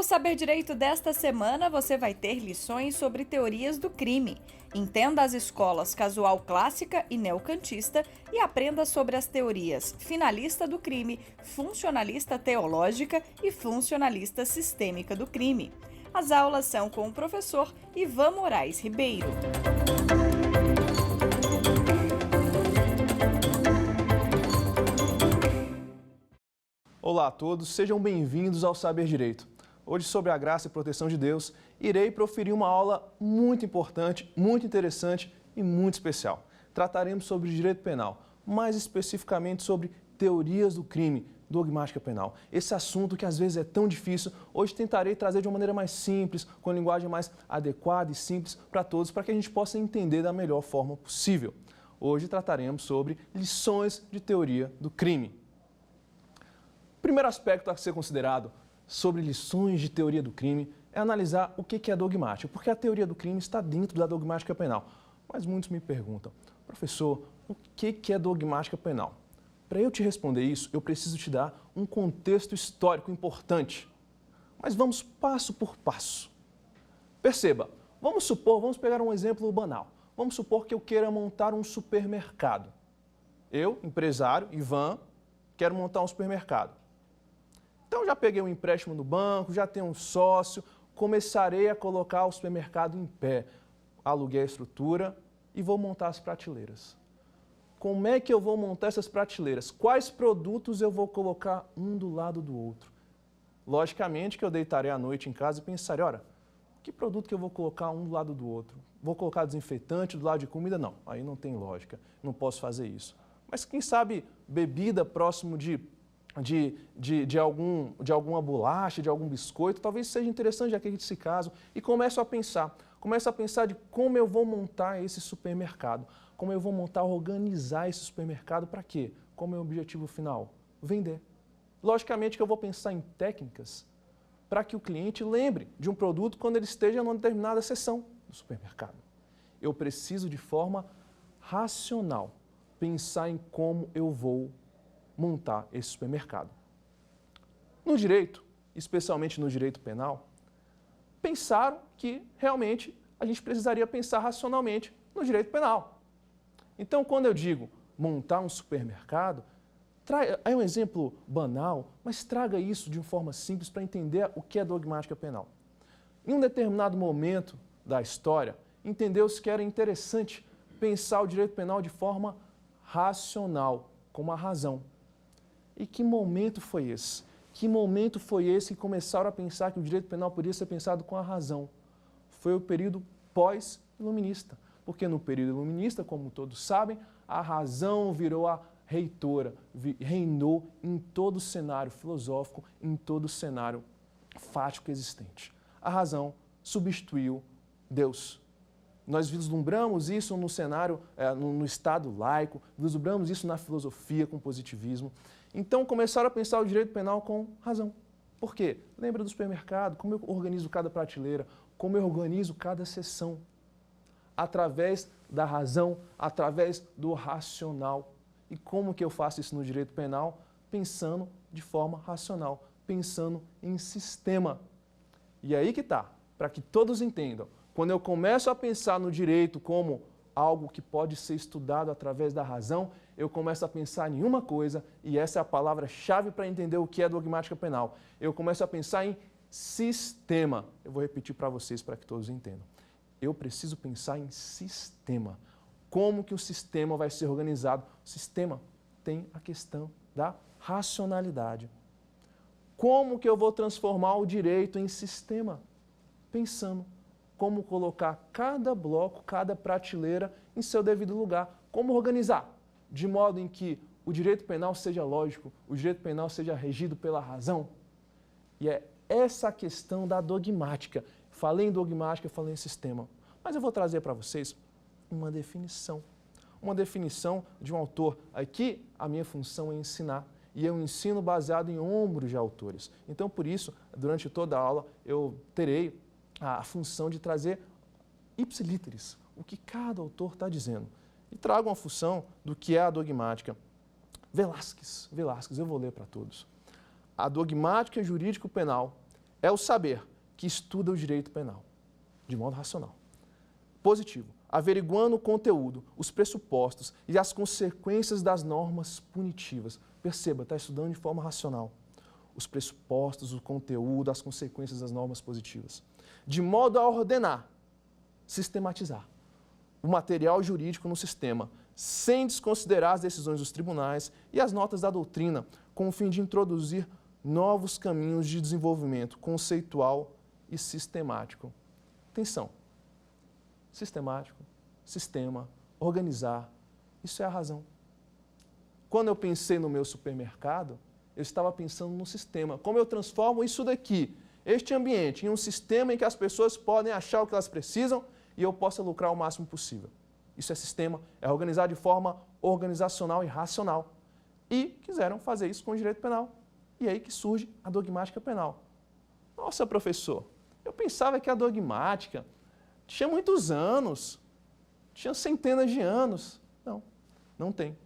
No Saber Direito desta semana, você vai ter lições sobre teorias do crime. Entenda as escolas casual clássica e neocantista e aprenda sobre as teorias finalista do crime, funcionalista teológica e funcionalista sistêmica do crime. As aulas são com o professor Ivan Moraes Ribeiro. Olá a todos, sejam bem-vindos ao Saber Direito. Hoje, sobre a graça e proteção de Deus, irei proferir uma aula muito importante, muito interessante e muito especial. Trataremos sobre direito penal, mais especificamente sobre teorias do crime, dogmática penal. Esse assunto que às vezes é tão difícil, hoje tentarei trazer de uma maneira mais simples, com linguagem mais adequada e simples para todos, para que a gente possa entender da melhor forma possível. Hoje trataremos sobre lições de teoria do crime. O primeiro aspecto a ser considerado sobre lições de teoria do crime é analisar o que é dogmática, porque a teoria do crime está dentro da dogmática penal. Mas muitos me perguntam, professor, o que é dogmática penal? Para eu te responder isso, eu preciso te dar um contexto histórico importante. Mas vamos passo por passo. Perceba, vamos pegar um exemplo banal. Vamos supor que eu queira montar um supermercado. Eu, empresário, Ivan, quero montar um supermercado. Então, já peguei um empréstimo no banco, já tenho um sócio, começarei a colocar o supermercado em pé. Aluguei a estrutura e vou montar as prateleiras. Como é que eu vou montar essas prateleiras? Quais produtos eu vou colocar um do lado do outro? Logicamente que eu deitarei à noite em casa e pensarei, olha, que produto que eu vou colocar um do lado do outro? Vou colocar desinfetante do lado de comida? Não, aí não tem lógica, não posso fazer isso. Mas quem sabe bebida próximo de alguma bolacha, de algum biscoito, talvez seja interessante aqui nesse caso, e começo a pensar de como eu vou montar esse supermercado, como eu vou montar, organizar esse supermercado, para quê? Qual é o meu objetivo final? Vender. Logicamente que eu vou pensar em técnicas para que o cliente lembre de um produto quando ele esteja numa determinada seção do supermercado. Eu preciso, de forma racional, pensar em como eu vou montar esse supermercado. No direito, especialmente no direito penal, pensaram que realmente a gente precisaria pensar racionalmente no direito penal. Então, quando eu digo montar um supermercado, é um exemplo banal, mas traga isso de uma forma simples para entender o que é dogmática penal. Em um determinado momento da história, entendeu-se que era interessante pensar o direito penal de forma racional, com uma razão. E que momento foi esse? Que momento foi esse que começaram a pensar que o direito penal poderia ser pensado com a razão? Foi o período pós-iluminista. Porque no período iluminista, como todos sabem, a razão virou a reitora, reinou em todo o cenário filosófico, em todo o cenário fático existente. A razão substituiu Deus. Nós vislumbramos isso no cenário, no Estado laico, vislumbramos isso na filosofia com positivismo. Então começaram a pensar o direito penal com razão. Por quê? Lembra do supermercado, como eu organizo cada prateleira, como eu organizo cada seção. Através da razão, através do racional. E como que eu faço isso no direito penal? Pensando de forma racional, pensando em sistema. E aí que está, para que todos entendam. Quando eu começo a pensar no direito como algo que pode ser estudado através da razão, eu começo a pensar em uma coisa, e essa é a palavra-chave para entender o que é dogmática penal. Eu começo a pensar em sistema. Eu vou repetir para vocês para que todos entendam. Eu preciso pensar em sistema. Como que o sistema vai ser organizado? O sistema tem a questão da racionalidade. Como que eu vou transformar o direito em sistema? Pensando como colocar cada bloco, cada prateleira em seu devido lugar. Como organizar, de modo em que o direito penal seja lógico, o direito penal seja regido pela razão. E é essa a questão da dogmática. Falei em dogmática, falei em sistema. Mas eu vou trazer para vocês uma definição. Uma definição de um autor. Aqui, a minha função é ensinar. E eu ensino baseado em ombros de autores. Então, por isso, durante toda a aula, eu terei a função de trazer ipsiliteris, o que cada autor está dizendo. E trago uma função do que é a dogmática. Velázquez, eu vou ler para todos. A dogmática jurídico-penal é o saber que estuda o direito penal, de modo racional. Positivo, averiguando o conteúdo, os pressupostos e as consequências das normas punitivas. Perceba, está estudando de forma racional. Os pressupostos, o conteúdo, as consequências das normas positivas. De modo a ordenar, sistematizar o material jurídico no sistema, sem desconsiderar as decisões dos tribunais e as notas da doutrina, com o fim de introduzir novos caminhos de desenvolvimento conceitual e sistemático. Atenção! Sistemático, sistema, organizar, isso é a razão. Quando eu pensei no meu supermercado, eu estava pensando no sistema. Como eu transformo isso daqui, este ambiente, em um sistema em que as pessoas podem achar o que elas precisam e eu possa lucrar o máximo possível. Isso é sistema, é organizar de forma organizacional e racional. E quiseram fazer isso com o direito penal. E é aí que surge a dogmática penal. Nossa, professor, eu pensava que a dogmática tinha muitos anos, tinha centenas de anos. Não, não tem.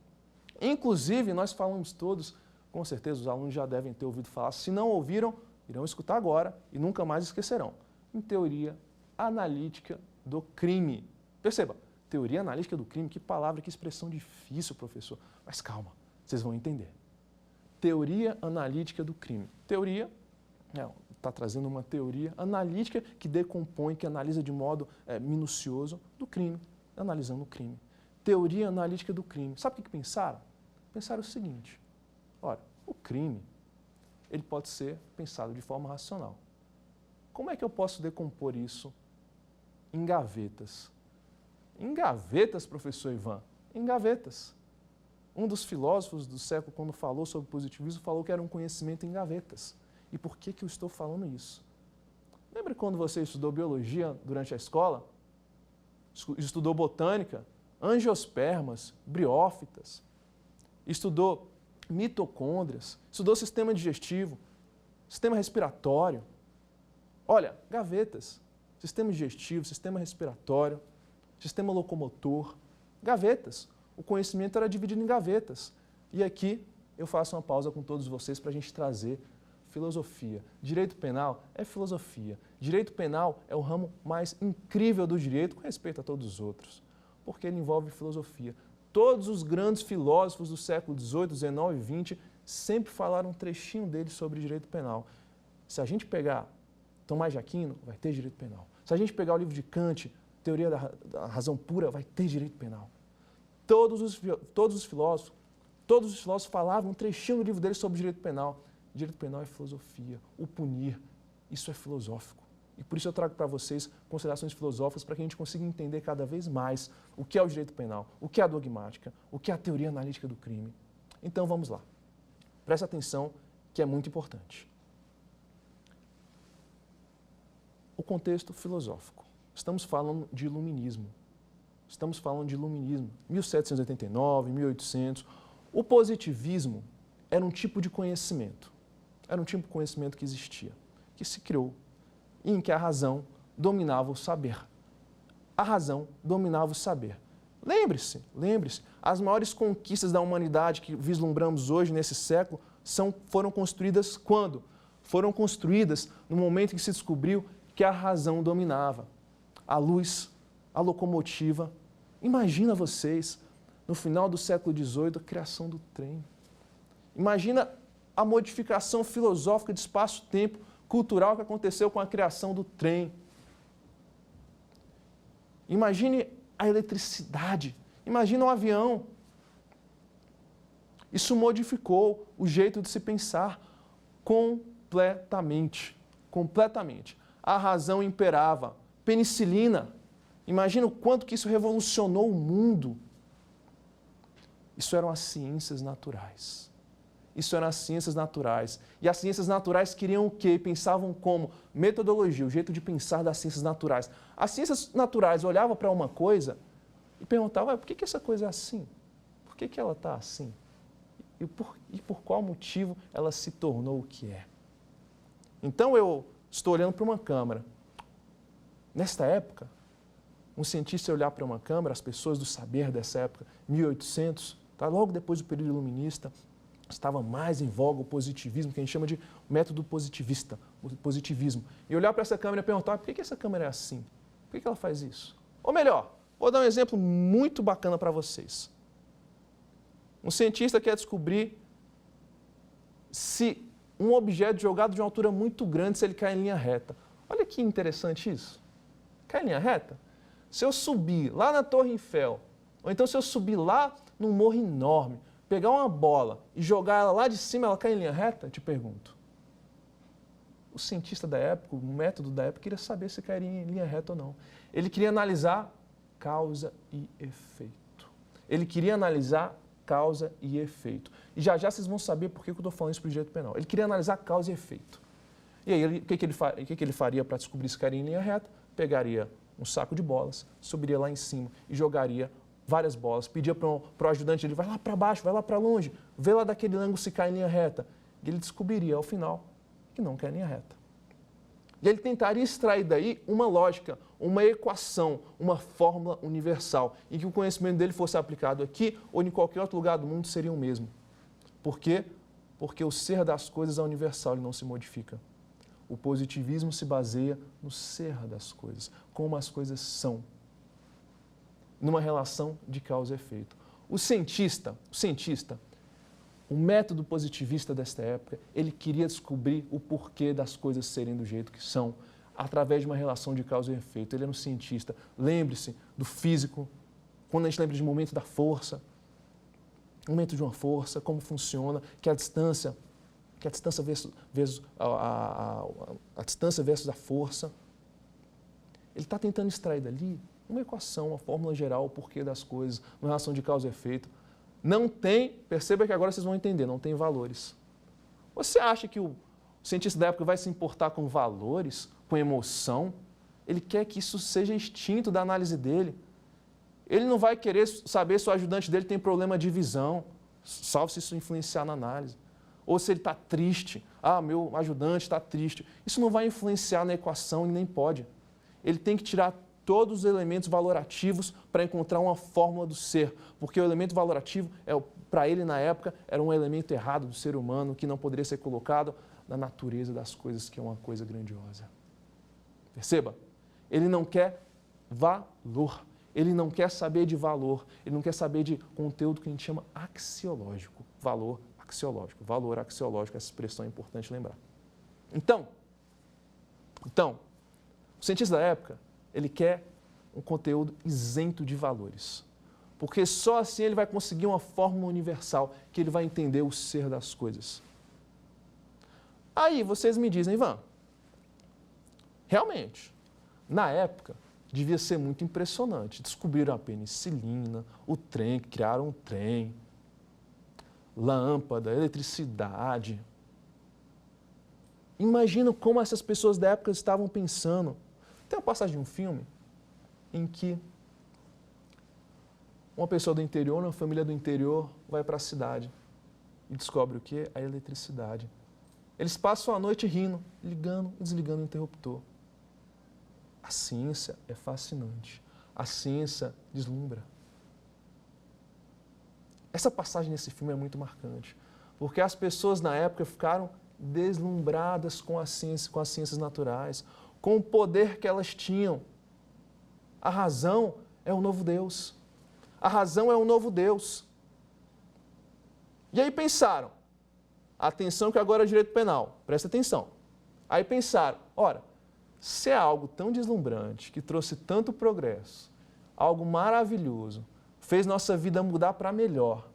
Inclusive, nós falamos todos, com certeza os alunos já devem ter ouvido falar, se não ouviram, irão escutar agora e nunca mais esquecerão. Em teoria analítica do crime. Perceba, teoria analítica do crime, que palavra, que expressão difícil, professor. Mas calma, vocês vão entender. Teoria analítica do crime. Teoria, está trazendo uma teoria analítica que decompõe, que analisa de modo minucioso do crime, analisando o crime. Teoria analítica do crime. Sabe o que pensaram? Pensaram o seguinte, olha, o crime, ele pode ser pensado de forma racional. Como é que eu posso decompor isso em gavetas? Em gavetas, professor Ivan, em gavetas. Um dos filósofos do século, quando falou sobre positivismo, falou que era um conhecimento em gavetas. E por que eu estou falando isso? Lembra quando você estudou biologia durante a escola? Estudou botânica, angiospermas, briófitas, estudou mitocôndrias, estudou sistema digestivo, sistema respiratório. Olha, gavetas, sistema digestivo, sistema respiratório, sistema locomotor, gavetas. O conhecimento era dividido em gavetas. E aqui eu faço uma pausa com todos vocês para a gente trazer filosofia. Direito penal é filosofia. Direito penal é o ramo mais incrível do direito com respeito a todos os outros, porque ele envolve filosofia. Todos os grandes filósofos do século XVIII, XIX e XX sempre falaram um trechinho deles sobre direito penal. Se a gente pegar Tomás de Aquino, vai ter direito penal. Se a gente pegar o livro de Kant, Teoria da Razão Pura, vai ter direito penal. Todos os filósofos falavam um trechinho do livro deles sobre direito penal. Direito penal é filosofia. O punir, isso é filosófico. E por isso eu trago para vocês considerações filosóficas para que a gente consiga entender cada vez mais o que é o direito penal, o que é a dogmática, o que é a teoria analítica do crime. Então vamos lá. Presta atenção que é muito importante. O contexto filosófico. Estamos falando de iluminismo. 1789, 1800. O positivismo era um tipo de conhecimento. Era um tipo de conhecimento que existia, que se criou, e em que a razão dominava o saber. A razão dominava o saber. Lembre-se, as maiores conquistas da humanidade que vislumbramos hoje, nesse século, foram construídas quando? Foram construídas no momento em que se descobriu que a razão dominava. A luz, a locomotiva. Imagina vocês, no final do século XVIII, a criação do trem. Imagina a modificação filosófica de espaço-tempo, cultural que aconteceu com a criação do trem. Imagine a eletricidade, imagine um avião. Isso modificou o jeito de se pensar completamente. A razão imperava. Penicilina, imagina o quanto que isso revolucionou o mundo. Isso eram as ciências naturais. E as ciências naturais queriam o quê? Pensavam como? Metodologia, o jeito de pensar das ciências naturais. As ciências naturais olhavam para uma coisa e perguntavam, por que essa coisa é assim? Por que ela está assim? E por qual motivo ela se tornou o que é? Então eu estou olhando para uma câmera. Nesta época, um cientista olhar para uma câmera, as pessoas do saber dessa época, 1800, logo depois do período iluminista, estava mais em voga o positivismo, que a gente chama de método positivista, o positivismo. E olhar para essa câmera e perguntar, por que essa câmera é assim? Por que ela faz isso? Ou melhor, vou dar um exemplo muito bacana para vocês. Um cientista quer descobrir se um objeto jogado de uma altura muito grande, se ele cai em linha reta. Olha que interessante isso. Cai em linha reta? Se eu subir lá na Torre Eiffel, ou então se eu subir lá num morro enorme, pegar uma bola e jogar ela lá de cima, ela cai em linha reta? Te pergunto. O cientista da época, o método da época, queria saber se cairia em linha reta ou não. Ele queria analisar causa e efeito. Ele queria analisar causa e efeito. E já vocês vão saber por que eu estou falando isso para o direito penal. Ele queria analisar causa e efeito. E aí, o que ele faria para descobrir se cairia em linha reta? Pegaria um saco de bolas, subiria lá em cima e jogaria várias bolas. Pedia para o ajudante, ele vai lá para baixo, vai lá para longe, vê lá daquele ângulo se cai em linha reta. E ele descobriria, ao final, que não cai em linha reta. E ele tentaria extrair daí uma lógica, uma equação, uma fórmula universal, em que o conhecimento dele fosse aplicado aqui ou em qualquer outro lugar do mundo seria o mesmo. Por quê? Porque o ser das coisas é universal, ele não se modifica. O positivismo se baseia no ser das coisas, como as coisas são, numa relação de causa e efeito. O cientista, o método positivista desta época, ele queria descobrir o porquê das coisas serem do jeito que são, através de uma relação de causa e efeito. Ele era um cientista. Lembre-se do físico, quando a gente lembra de momento da força, momento de uma força, como funciona, que a distância versus a distância versus a força. Ele está tentando extrair dali uma equação, uma fórmula geral, o porquê das coisas, uma relação de causa e efeito. Não tem, perceba que agora vocês vão entender, não tem valores. Você acha que o cientista da época vai se importar com valores, com emoção? Ele quer que isso seja extinto da análise dele. Ele não vai querer saber se o ajudante dele tem problema de visão, salvo se isso influenciar na análise. Ou se ele está triste. Ah, meu ajudante está triste. Isso não vai influenciar na equação e nem pode. Ele tem que tirar todos os elementos valorativos para encontrar uma fórmula do ser, porque o elemento valorativo, para ele na época, era um elemento errado do ser humano que não poderia ser colocado na natureza das coisas, que é uma coisa grandiosa. Perceba? Ele não quer valor, ele não quer saber de valor, ele não quer saber de conteúdo que a gente chama axiológico, valor axiológico, essa expressão é importante lembrar. Então, o cientista da época, ele quer um conteúdo isento de valores. Porque só assim ele vai conseguir uma fórmula universal, que ele vai entender o ser das coisas. Aí vocês me dizem, Ivan, realmente, na época, devia ser muito impressionante. Descobriram a penicilina, o trem, criaram um trem, lâmpada, eletricidade. Imagina como essas pessoas da época estavam pensando. Tem uma passagem de um filme em que uma pessoa do interior, uma família do interior, vai para a cidade e descobre o quê? A eletricidade. Eles passam a noite rindo, ligando e desligando o interruptor. A ciência é fascinante. A ciência deslumbra. Essa passagem nesse filme é muito marcante, porque as pessoas na época ficaram deslumbradas com a ciência, com as ciências naturais, com o poder que elas tinham. A razão é o novo Deus. A razão é o novo Deus. E aí pensaram, atenção que agora é direito penal, presta atenção. Aí pensaram, ora, se é algo tão deslumbrante, que trouxe tanto progresso, algo maravilhoso, fez nossa vida mudar para melhor,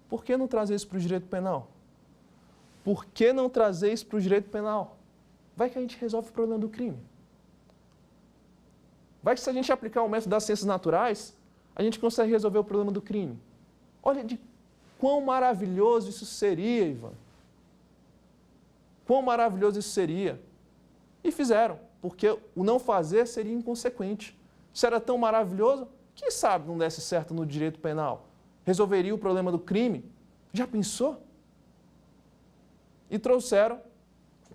por que não trazer isso para o direito penal? Por que não trazer isso para o direito penal? Vai que a gente resolve o problema do crime. Vai que se a gente aplicar o método das ciências naturais, a gente consegue resolver o problema do crime. Olha de quão maravilhoso isso seria, Ivan. Quão maravilhoso isso seria. E fizeram, porque o não fazer seria inconsequente. Se era tão maravilhoso, quem sabe não desse certo no direito penal? Resolveria o problema do crime? Já pensou? E trouxeram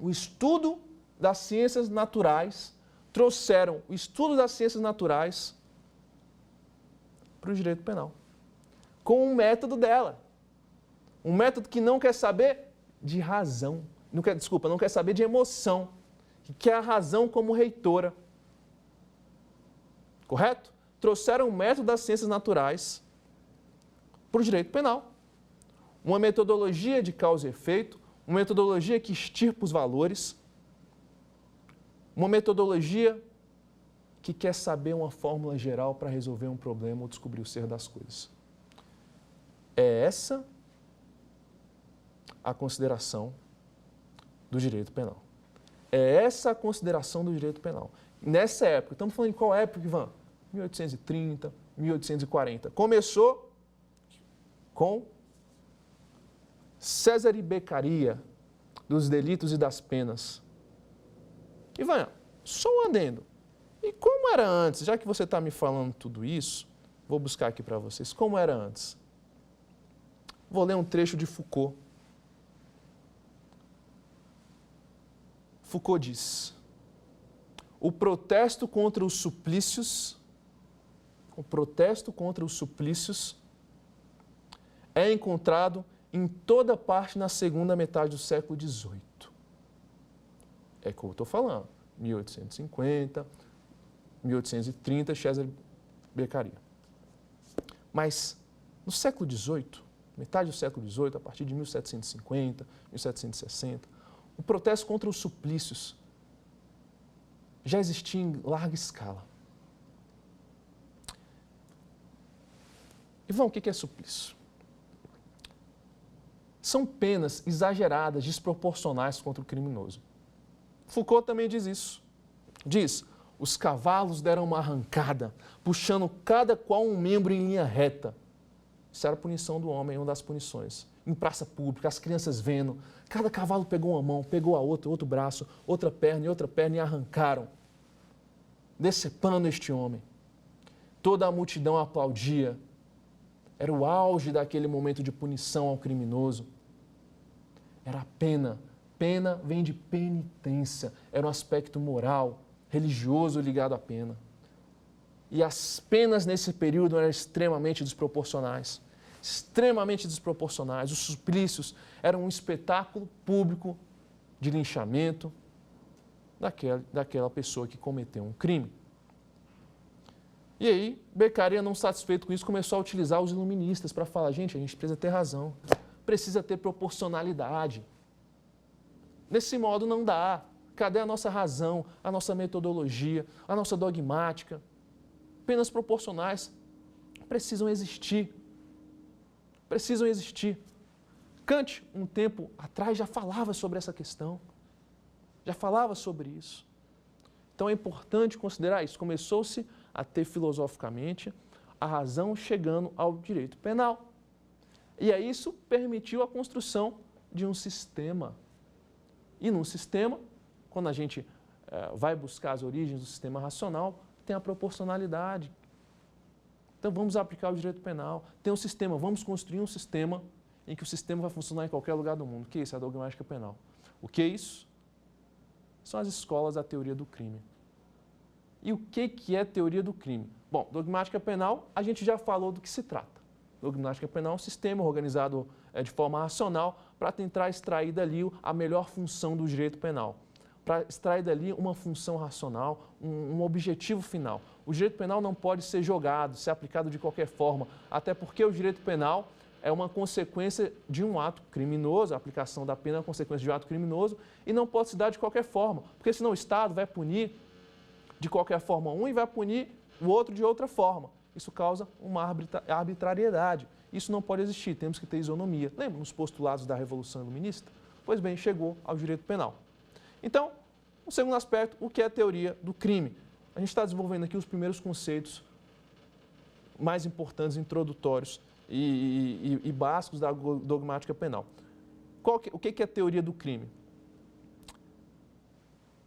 o estudo das ciências naturais, para o direito penal, com o método dela. Um método que não quer saber de razão. Não quer saber de emoção. Que quer a razão como reitora. Correto? Trouxeram o método das ciências naturais para o direito penal. Uma metodologia de causa e efeito, uma metodologia que extirpa os valores, uma metodologia que quer saber uma fórmula geral para resolver um problema ou descobrir o ser das coisas. É essa a consideração do direito penal. É essa a consideração do direito penal. Nessa época, estamos falando de qual época, Ivan? 1830, 1840. Começou com César e Beccaria, dos delitos e das penas. Ivan, só um adendo. E como era antes? Já que você está me falando tudo isso, vou buscar aqui para vocês. Como era antes? Vou ler um trecho de Foucault. Foucault diz: o protesto contra os suplícios é encontrado em toda parte na segunda metade do século XVIII. É o que eu estou falando. 1850, 1830, César Beccaria. Mas no século XVIII, metade do século XVIII, a partir de 1750, 1760, o protesto contra os suplícios já existia em larga escala. Ivan, o que é suplício? São penas exageradas, desproporcionais contra o criminoso. Foucault também diz isso. Diz: os cavalos deram uma arrancada, puxando cada qual um membro em linha reta. Isso era a punição do homem, uma das punições. Em praça pública, as crianças vendo, cada cavalo pegou uma mão, pegou a outra, outro braço, outra perna e arrancaram, decepando este homem. Toda a multidão aplaudia. Era o auge daquele momento de punição ao criminoso. Era a pena. Pena vem de penitência. Era um aspecto moral, religioso ligado à pena. E as penas nesse período eram extremamente desproporcionais. Extremamente desproporcionais. Os suplícios eram um espetáculo público de linchamento daquela pessoa que cometeu um crime. E aí, Beccaria, não satisfeito com isso, começou a utilizar os iluministas para falar: gente, a gente precisa ter razão, precisa ter proporcionalidade. Desse modo não dá. Cadê a nossa razão, a nossa metodologia, a nossa dogmática? Penas proporcionais precisam existir. Precisam existir. Kant, um tempo atrás, já falava sobre essa questão. Já falava sobre isso. Então é importante considerar isso. Começou-se a ter filosoficamente a razão chegando ao direito penal. E aí isso permitiu a construção de um sistema. E num sistema, quando a gente vai buscar as origens do sistema racional, tem a proporcionalidade. Então vamos aplicar o direito penal. Tem um sistema, vamos construir um sistema em que o sistema vai funcionar em qualquer lugar do mundo. O que é isso? É a dogmática penal. O que é isso? São as escolas da teoria do crime. E o que é teoria do crime? Bom, dogmática penal, a gente já falou do que se trata. Dogmática penal é um sistema organizado de forma racional para tentar extrair dali a melhor função do direito penal. Para extrair dali uma função racional, um objetivo final. O direito penal não pode ser jogado, ser aplicado de qualquer forma, até porque o direito penal é uma consequência de um ato criminoso, a aplicação da pena é uma consequência de um ato criminoso e não pode se dar de qualquer forma, porque senão o Estado vai punir de qualquer forma um e vai punir o outro de outra forma. Isso causa uma arbitrariedade. Isso não pode existir, temos que ter isonomia. Lembra nos postulados da Revolução Iluminista? Pois bem, chegou ao direito penal. Então, o segundo aspecto, o que é a teoria do crime? A gente está desenvolvendo aqui os primeiros conceitos mais importantes, introdutórios e básicos da dogmática penal. O que é a teoria do crime?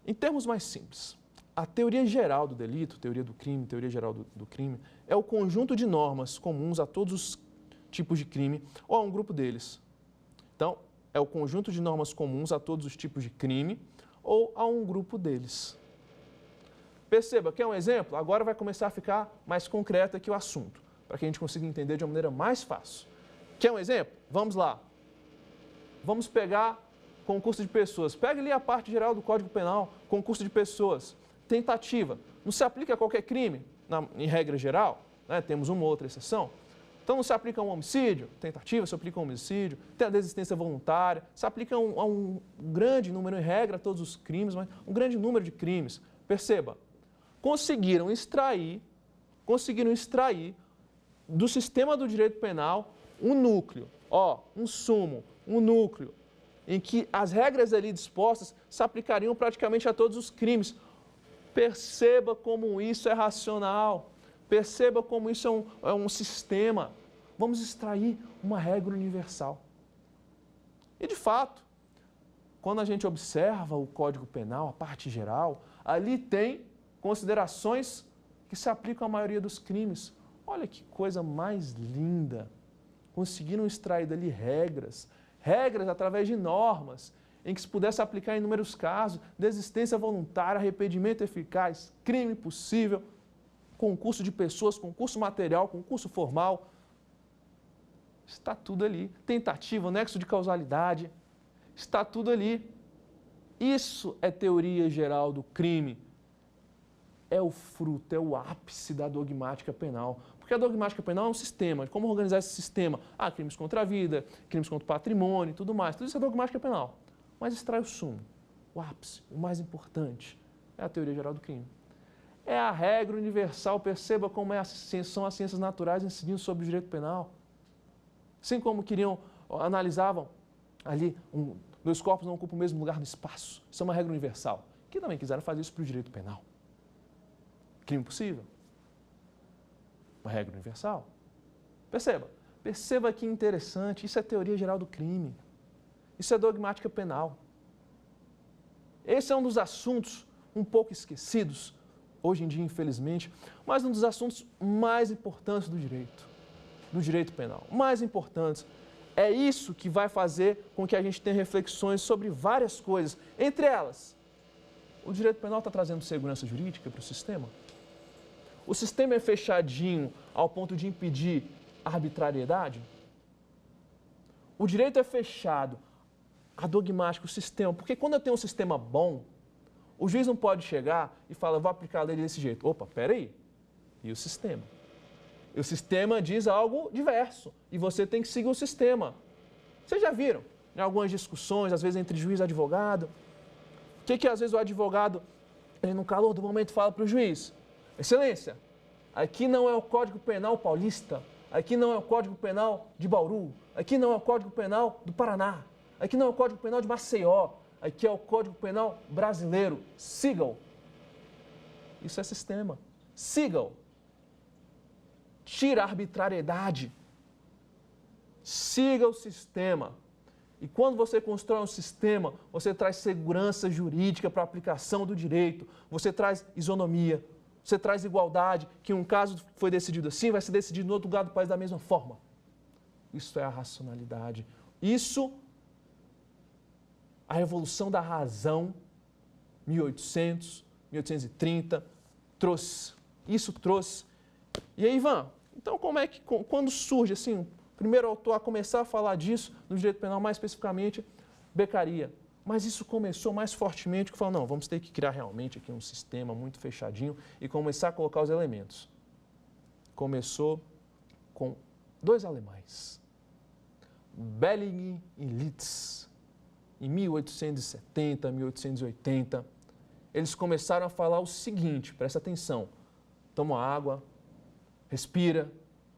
Em termos mais simples, a teoria geral do delito, teoria do crime, teoria geral do crime, é o conjunto de normas comuns a todos os tipos de crime ou a um grupo deles. Então, é o conjunto de normas comuns a todos os tipos de crime ou a um grupo deles. Perceba, quer um exemplo? Agora vai começar a ficar mais concreto aqui o assunto, para que a gente consiga entender de uma maneira mais fácil. Quer um exemplo? Vamos lá. Vamos pegar concurso de pessoas. Pega ali a parte geral do Código Penal, concurso de pessoas. Tentativa. Não se aplica a qualquer crime, em regra geral, né? Temos uma ou outra exceção. Então não se aplica a um homicídio, tentativa, se aplica a um homicídio, tem a desistência voluntária, se aplica a um grande número, em regra, a todos os crimes, mas um grande número de crimes. Perceba, conseguiram extrair do sistema do direito penal um núcleo, um sumo, um núcleo, em que as regras ali dispostas se aplicariam praticamente a todos os crimes. Perceba como isso é racional, perceba como isso é um sistema. Vamos extrair uma regra universal. E, de fato, quando a gente observa o Código Penal, a parte geral, ali tem considerações que se aplicam à maioria dos crimes. Olha que coisa mais linda! Conseguiram extrair dali regras através de normas, em que se pudesse aplicar em inúmeros casos, desistência voluntária, arrependimento eficaz, crime possível, concurso de pessoas, concurso material, concurso formal. Está tudo ali. Tentativa, nexo de causalidade, está tudo ali. Isso é teoria geral do crime. É o fruto, é o ápice da dogmática penal. Porque a dogmática penal é um sistema, de como organizar esse sistema. Crimes contra a vida, crimes contra o patrimônio e tudo mais. Tudo isso é dogmática penal. Mas extrai o sumo, o ápice, o mais importante. É a teoria geral do crime. É a regra universal, perceba como são as ciências naturais incidindo sobre o direito penal. Assim como analisavam ali, dois corpos não ocupam o mesmo lugar no espaço. Isso é uma regra universal. Que também quiseram fazer isso para o direito penal. Crime possível. Uma regra universal. Perceba que interessante, isso é teoria geral do crime. Isso é dogmática penal. Esse é um dos assuntos um pouco esquecidos, hoje em dia, infelizmente, mas um dos assuntos mais importantes do direito penal. Mais importantes. É isso que vai fazer com que a gente tenha reflexões sobre várias coisas. Entre elas, o direito penal está trazendo segurança jurídica para o sistema? O sistema é fechadinho ao ponto de impedir a arbitrariedade? O direito é fechado, adogmático, o sistema. Porque quando eu tenho um sistema bom, o juiz não pode chegar e falar, vou aplicar a lei desse jeito. Opa, peraí. E o sistema? E o sistema diz algo diverso. E você tem que seguir o sistema. Vocês já viram em algumas discussões, às vezes entre juiz e advogado? O que às vezes o advogado, ele no calor do momento, fala para o juiz? Excelência, aqui não é o Código Penal paulista, aqui não é o Código Penal de Bauru, aqui não é o Código Penal do Paraná, aqui não é o Código Penal de Maceió, aqui é o Código Penal brasileiro. Sigam. Isso é sistema. Sigam. Tira a arbitrariedade. Siga o sistema. E quando você constrói um sistema, você traz segurança jurídica para a aplicação do direito, você traz isonomia, você traz igualdade, que um caso foi decidido assim, vai ser decidido no outro lugar do país da mesma forma. Isso é a racionalidade. Isso, a revolução da razão, 1800, 1830, trouxe. Isso trouxe. E aí, Ivan, então como é que, quando surge assim, o primeiro autor a começar a falar disso, no direito penal mais especificamente, Beccaria. Mas isso começou mais fortemente, que falou, não, vamos ter que criar realmente aqui um sistema muito fechadinho e começar a colocar os elementos. Começou com dois alemães, Belling e Litz, em 1870, 1880. Eles começaram a falar o seguinte, presta atenção, toma água, respira,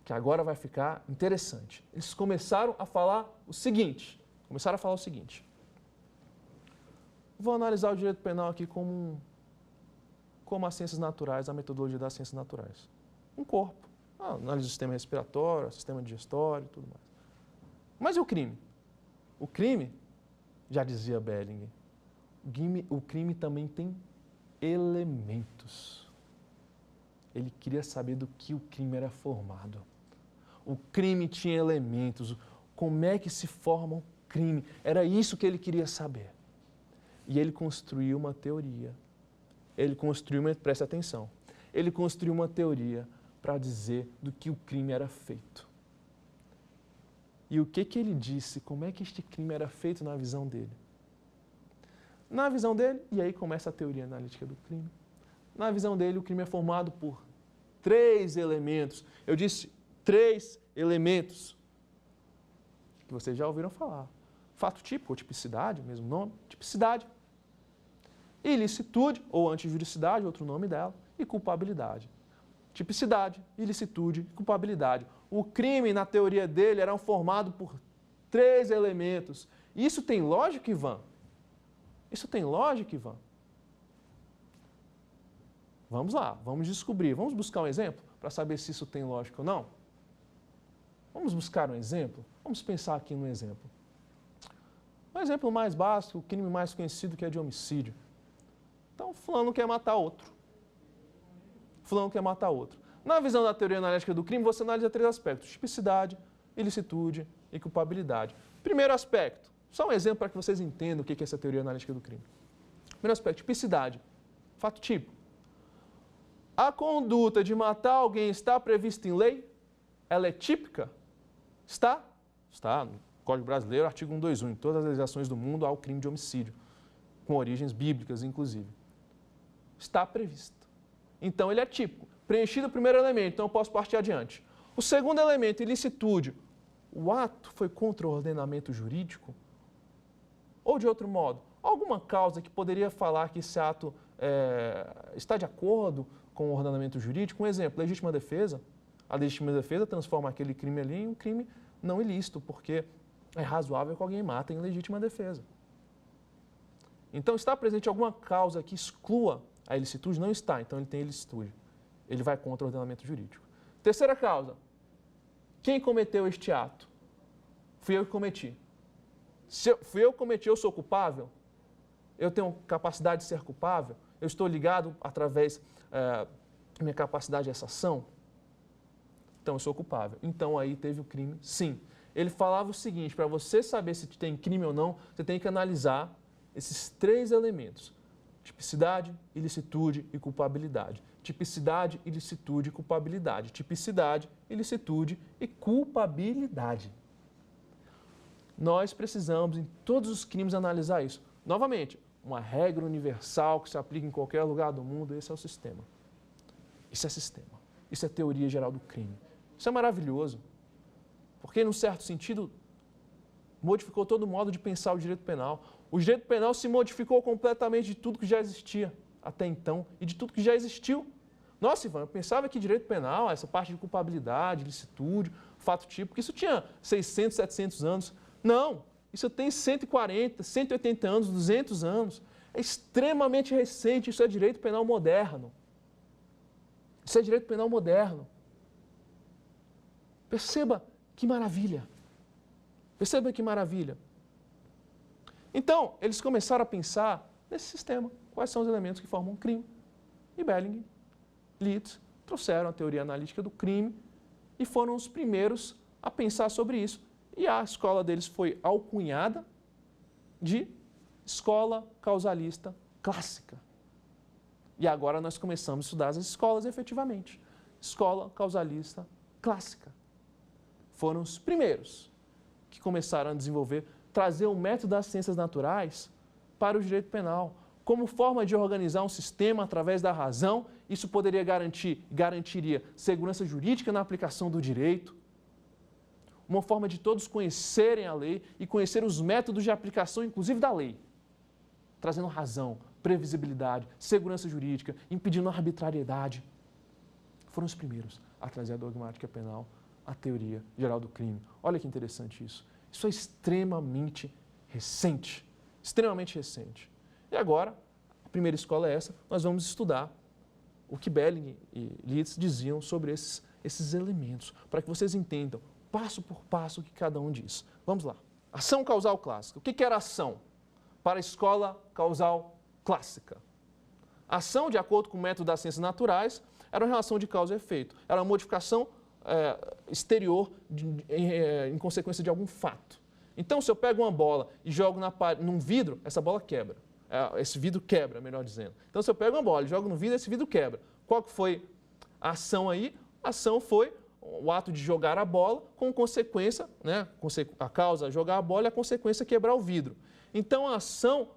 que agora vai ficar interessante. Eles começaram a falar o seguinte, vou analisar o direito penal aqui como as ciências naturais, a metodologia das ciências naturais. Um corpo, análise do sistema respiratório, sistema digestório e tudo mais. Mas e o crime? O crime, já dizia Belling, o crime também tem elementos. Ele queria saber do que o crime era formado. O crime tinha elementos, como é que se forma o crime. Era isso que ele queria saber. E ele construiu uma teoria. Preste atenção, ele construiu uma teoria para dizer do que o crime era feito. E o que ele disse? Como é que este crime era feito na visão dele? Na visão dele, e aí começa a teoria analítica do crime, na visão dele o crime é formado por 3 elementos. Eu disse 3 elementos que vocês já ouviram falar. Fato tipo, ou tipicidade, mesmo nome, tipicidade. Ilicitude, ou antijuricidade, outro nome dela, e culpabilidade. Tipicidade, ilicitude e culpabilidade. O crime, na teoria dele, era formado por 3 elementos. Isso tem lógica, Ivan? Isso tem lógica, Ivan? Vamos lá, vamos descobrir. Vamos buscar um exemplo para saber se isso tem lógica ou não? Vamos buscar um exemplo? Vamos pensar aqui num exemplo. Um exemplo mais básico, o crime mais conhecido que é de homicídio. Então, fulano quer matar outro. Fulano quer matar outro. Na visão da teoria analítica do crime, você analisa 3 aspectos: tipicidade, ilicitude e culpabilidade. Primeiro aspecto, só um exemplo para que vocês entendam o que é essa teoria analítica do crime. Primeiro aspecto, tipicidade. Fato típico. A conduta de matar alguém está prevista em lei? Ela é típica? Está? Está. No Código Brasileiro, artigo 121. Em todas as legislações do mundo há o crime de homicídio, com origens bíblicas, inclusive. Está previsto. Então, ele é típico. Preenchido o primeiro elemento, então eu posso partir adiante. O segundo elemento, ilicitude. O ato foi contra o ordenamento jurídico? Ou, de outro modo, alguma causa que poderia falar que esse ato está de acordo com o ordenamento jurídico? Um exemplo, legítima defesa. A legítima defesa transforma aquele crime ali em um crime não ilícito, porque é razoável que alguém mate em legítima defesa. Então, está presente alguma causa que exclua a ilicitude? Não está, então ele tem ilicitude. Ele vai contra o ordenamento jurídico. Terceira causa. Quem cometeu este ato? Fui eu que cometi. Se fui eu que cometi, eu sou culpável? Eu tenho capacidade de ser culpável? Eu estou ligado através da minha capacidade a essa ação? Então, eu sou culpável. Então, aí teve o crime, sim. Ele falava o seguinte: para você saber se tem crime ou não, você tem que analisar esses 3 elementos: tipicidade, ilicitude e culpabilidade. Tipicidade, ilicitude e culpabilidade. Tipicidade, ilicitude e culpabilidade. Nós precisamos, em todos os crimes, analisar isso. Novamente, uma regra universal que se aplica em qualquer lugar do mundo, esse é o sistema. Isso é sistema. Isso é teoria geral do crime. Isso é maravilhoso, porque, num certo sentido, modificou todo o modo de pensar o direito penal. O direito penal se modificou completamente de tudo que já existia até então e de tudo que já existiu. Nossa, Ivan, eu pensava que direito penal, essa parte de culpabilidade, licitude, fato típico, isso tinha 600, 700 anos. Não, isso tem 140, 180 anos, 200 anos. É extremamente recente, isso é direito penal moderno. Isso é direito penal moderno. Perceba que maravilha. Perceba que maravilha. Então, eles começaram a pensar nesse sistema. Quais são os elementos que formam um crime? E Bellinger, Litz, trouxeram a teoria analítica do crime e foram os primeiros a pensar sobre isso. E a escola deles foi alcunhada de escola causalista clássica. E agora nós começamos a estudar as escolas efetivamente. Escola causalista clássica. Foram os primeiros que começaram a desenvolver, trazer o método das ciências naturais para o direito penal. Como forma de organizar um sistema através da razão, isso poderia garantiria segurança jurídica na aplicação do direito. Uma forma de todos conhecerem a lei e conhecer os métodos de aplicação, inclusive da lei. Trazendo razão, previsibilidade, segurança jurídica, impedindo a arbitrariedade. Foram os primeiros a trazer a dogmática penal, a teoria geral do crime. Olha que interessante isso. Isso é extremamente recente. Extremamente recente. E agora, a primeira escola é essa, nós vamos estudar o que Bellinger e Litz diziam sobre esses elementos, para que vocês entendam, passo por passo, o que cada um diz. Vamos lá. Ação causal clássica. O que era ação para a escola causal clássica? Ação, de acordo com o método das ciências naturais, era uma relação de causa e efeito. Era uma modificação exterior em consequência de algum fato. Então, se eu pego uma bola e jogo num vidro, essa bola quebra. Esse vidro quebra, melhor dizendo. Então, se eu pego uma bola e jogo no vidro, esse vidro quebra. Qual que foi a ação aí? A ação foi o ato de jogar a bola com consequência, né? A causa é jogar a bola e a consequência é quebrar o vidro. Então a ação,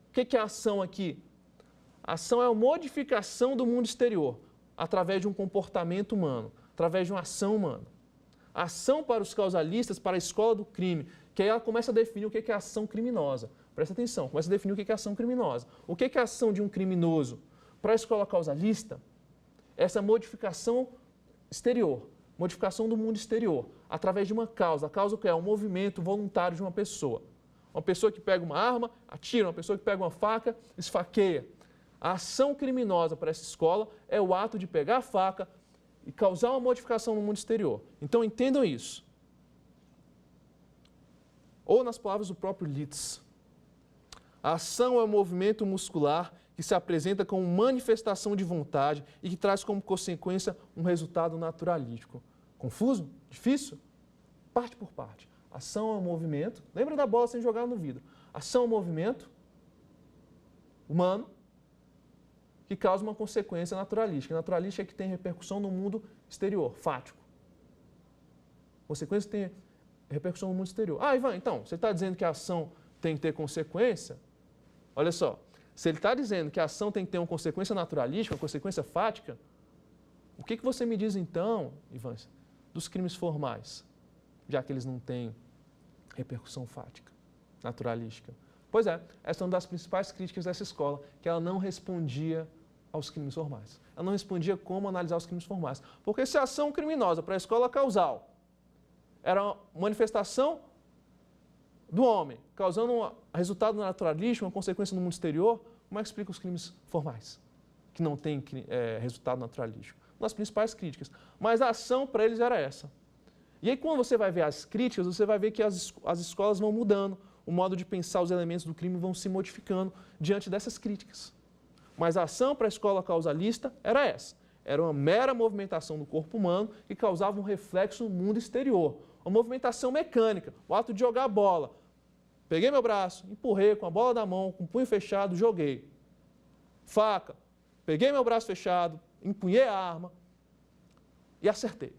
o que é a ação aqui? A ação é a modificação do mundo exterior através de um comportamento humano, através de uma ação humana. A ação para os causalistas, para a escola do crime, que aí ela começa a definir o que é ação criminosa. Presta atenção, começa a definir o que é ação criminosa. O que é a ação de um criminoso? Para a escola causalista, essa modificação exterior, modificação do mundo exterior, através de uma causa. A causa que é um movimento voluntário de uma pessoa. Uma pessoa que pega uma arma, atira, uma pessoa que pega uma faca, esfaqueia. A ação criminosa para essa escola é o ato de pegar a faca e causar uma modificação no mundo exterior. Então entendam isso. Ou nas palavras do próprio Litz, a ação é um movimento muscular que se apresenta como manifestação de vontade e que traz como consequência um resultado naturalístico. Confuso? Difícil? Parte por parte. Ação é um movimento, lembra da bola sendo jogada no vidro. Ação é um movimento humano que causa uma consequência naturalística. Naturalística é que tem repercussão no mundo exterior, fático. Consequência tem repercussão no mundo exterior. Ah, Ivan, então, você está dizendo que a ação tem que ter consequência? Olha só, se ele está dizendo que a ação tem que ter uma consequência naturalística, uma consequência fática, o que você me diz então, Ivan, dos crimes formais, já que eles não têm repercussão fática, naturalística? Pois é, essa é uma das principais críticas dessa escola, que ela não respondia aos crimes formais. Ela não respondia como analisar os crimes formais. Porque se a ação criminosa para a escola causal era uma manifestação do homem, causando um resultado naturalístico, uma consequência no mundo exterior, como é que explica os crimes formais, que não têm resultado naturalístico? Uma das principais críticas. Mas a ação para eles era essa. E aí, quando você vai ver as críticas, você vai ver que as escolas vão mudando, o modo de pensar os elementos do crime vão se modificando diante dessas críticas. Mas a ação para a escola causalista era essa. Era uma mera movimentação do corpo humano que causava um reflexo no mundo exterior. Uma movimentação mecânica, o ato de jogar a bola. Peguei meu braço, empurrei com a bola na mão, com o punho fechado, joguei. Faca, peguei meu braço fechado, empunhei a arma e acertei.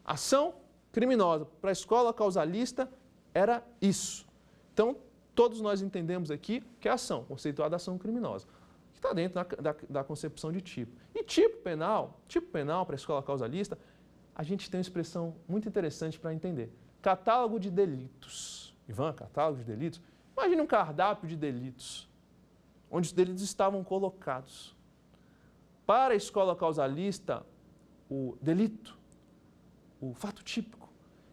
Ação criminosa para a escola causalista era isso. Então, todos nós entendemos aqui que é ação, conceituada ação criminosa, que está dentro da concepção de tipo. E tipo penal para a escola causalista, a gente tem uma expressão muito interessante para entender. Catálogo de delitos. Ivan, catálogo de delitos? Imagine um cardápio de delitos, onde os delitos estavam colocados. Para a escola causalista, o delito, o fato típico,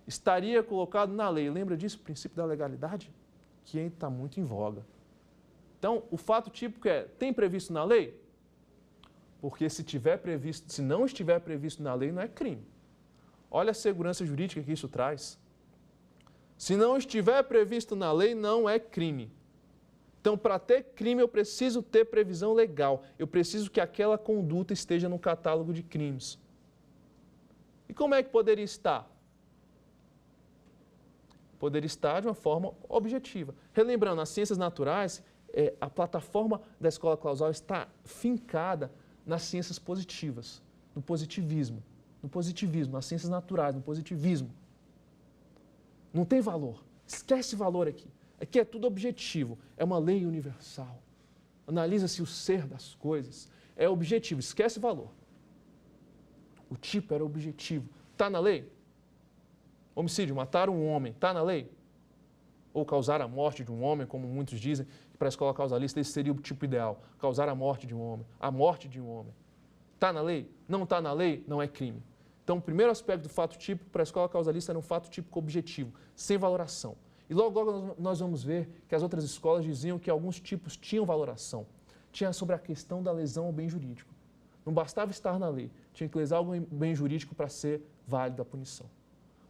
estaria colocado na lei. Lembra disso, o princípio da legalidade? Que está muito em voga. Então, o fato típico tem previsto na lei? Porque se não estiver previsto na lei, não é crime. Olha a segurança jurídica que isso traz. Se não estiver previsto na lei, não é crime. Então, para ter crime, eu preciso ter previsão legal. Eu preciso que aquela conduta esteja no catálogo de crimes. E como é que poderia estar? Poderia estar de uma forma objetiva. Relembrando, as ciências naturais, a plataforma da escola causal está fincada nas ciências positivas, no positivismo, nas ciências naturais, no positivismo. Não tem valor. Esquece valor aqui. Aqui é tudo objetivo. É uma lei universal. Analisa-se o ser das coisas. É objetivo. Esquece valor. O tipo era objetivo. Está na lei? Homicídio, matar um homem. Está na lei? Ou causar a morte de um homem, como muitos dizem, que para a escola causalista esse seria o tipo ideal. Causar a morte de um homem. A morte de um homem. Está na lei? Não está na lei? Não é crime. Então, o primeiro aspecto do fato típico para a escola causalista era um fato típico objetivo, sem valoração. E logo nós vamos ver que as outras escolas diziam que alguns tipos tinham valoração. Tinha sobre a questão da lesão ao bem jurídico. Não bastava estar na lei, tinha que lesar algum bem jurídico para ser válida a punição.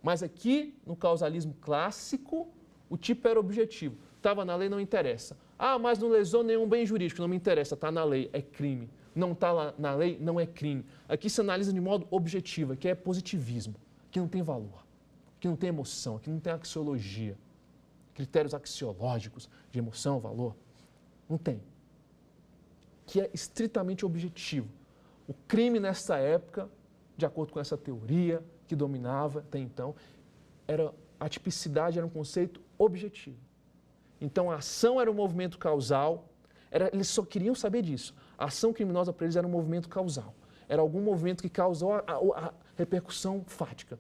Mas aqui, no causalismo clássico, o tipo era objetivo. Estava na lei, não interessa. Ah, mas não lesou nenhum bem jurídico, não me interessa, está na lei, é crime. Não está na lei, não é crime. Aqui se analisa de modo objetivo, que é positivismo, que não tem valor, que não tem emoção, que não tem axiologia, critérios axiológicos de emoção, valor. Não tem. Que é estritamente objetivo. O crime nessa época, de acordo com essa teoria, que dominava até então, a tipicidade era um conceito objetivo. Então, a ação era um movimento causal, eles só queriam saber disso. A ação criminosa para eles era um movimento causal. Era algum movimento que causou a repercussão fática.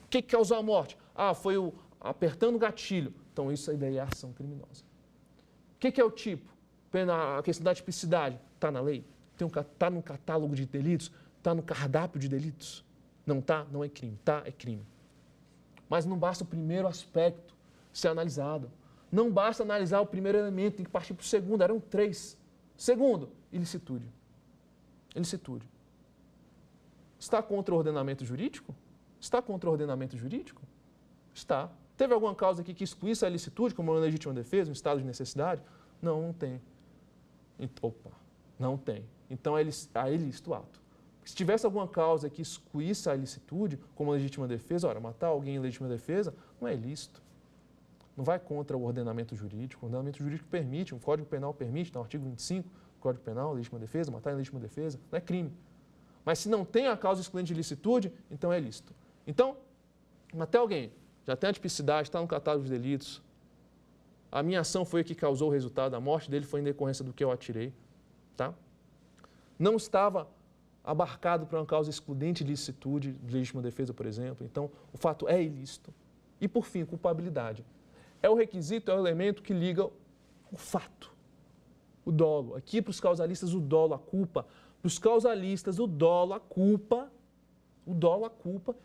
O que causou a morte? Foi o apertando o gatilho. Então, isso aí daí é a ação criminosa. O que é o tipo? A questão da tipicidade. Está na lei? Está no catálogo de delitos? Está no cardápio de delitos? Não está? Não é crime. Está? É crime. Mas não basta o primeiro aspecto ser analisado. Não basta analisar o primeiro elemento, tem que partir para o segundo. Eram 3. Segundo, ilicitude. Ilicitude. Está contra o ordenamento jurídico? Está contra o ordenamento jurídico? Está. Teve alguma causa aqui que excluísse a ilicitude, como uma legítima defesa, um estado de necessidade? Não, não tem. Não tem. Então é ilícito o ato. Se tivesse alguma causa que excluísse a ilicitude, como a legítima defesa, matar alguém em legítima defesa, não é ilícito. Não vai contra o ordenamento jurídico. O ordenamento jurídico permite, o Código Penal permite, no artigo 25 do Código Penal, legítima defesa, matar em legítima defesa, não é crime. Mas se não tem a causa excluinte de ilicitude, então é ilícito. Então, matar alguém, já tem a tipicidade, está no catálogo de delitos, a minha ação foi a que causou o resultado, a morte dele foi em decorrência do que eu atirei, tá? Não estava abarcado por uma causa excludente de ilicitude, de legítima defesa, por exemplo. Então, o fato é ilícito. E, por fim, culpabilidade. É o requisito, é o elemento que liga o fato, o dolo. Aqui, para os causalistas, o dolo, a culpa. Para os causalistas, o dolo, a culpa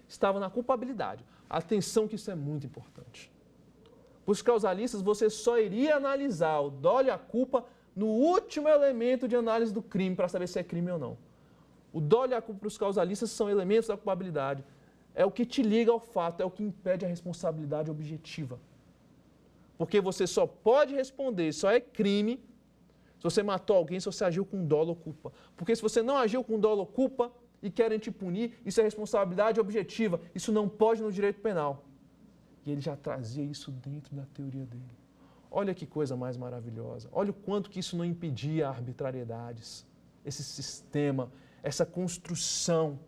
estava na culpabilidade. Atenção que isso é muito importante. Para os causalistas, você só iria analisar o dolo e a culpa no último elemento de análise do crime, para saber se é crime ou não. O dolo e a culpa para os causalistas são elementos da culpabilidade. É o que te liga ao fato, é o que impede a responsabilidade objetiva. Porque você só pode responder, só é crime, se você matou alguém, se você agiu com dolo ou culpa. Porque se você não agiu com dolo ou culpa e querem te punir, isso é responsabilidade objetiva. Isso não pode no direito penal. E ele já trazia isso dentro da teoria dele. Olha que coisa mais maravilhosa. Olha o quanto que isso não impedia arbitrariedades. Esse sistema, essa construção.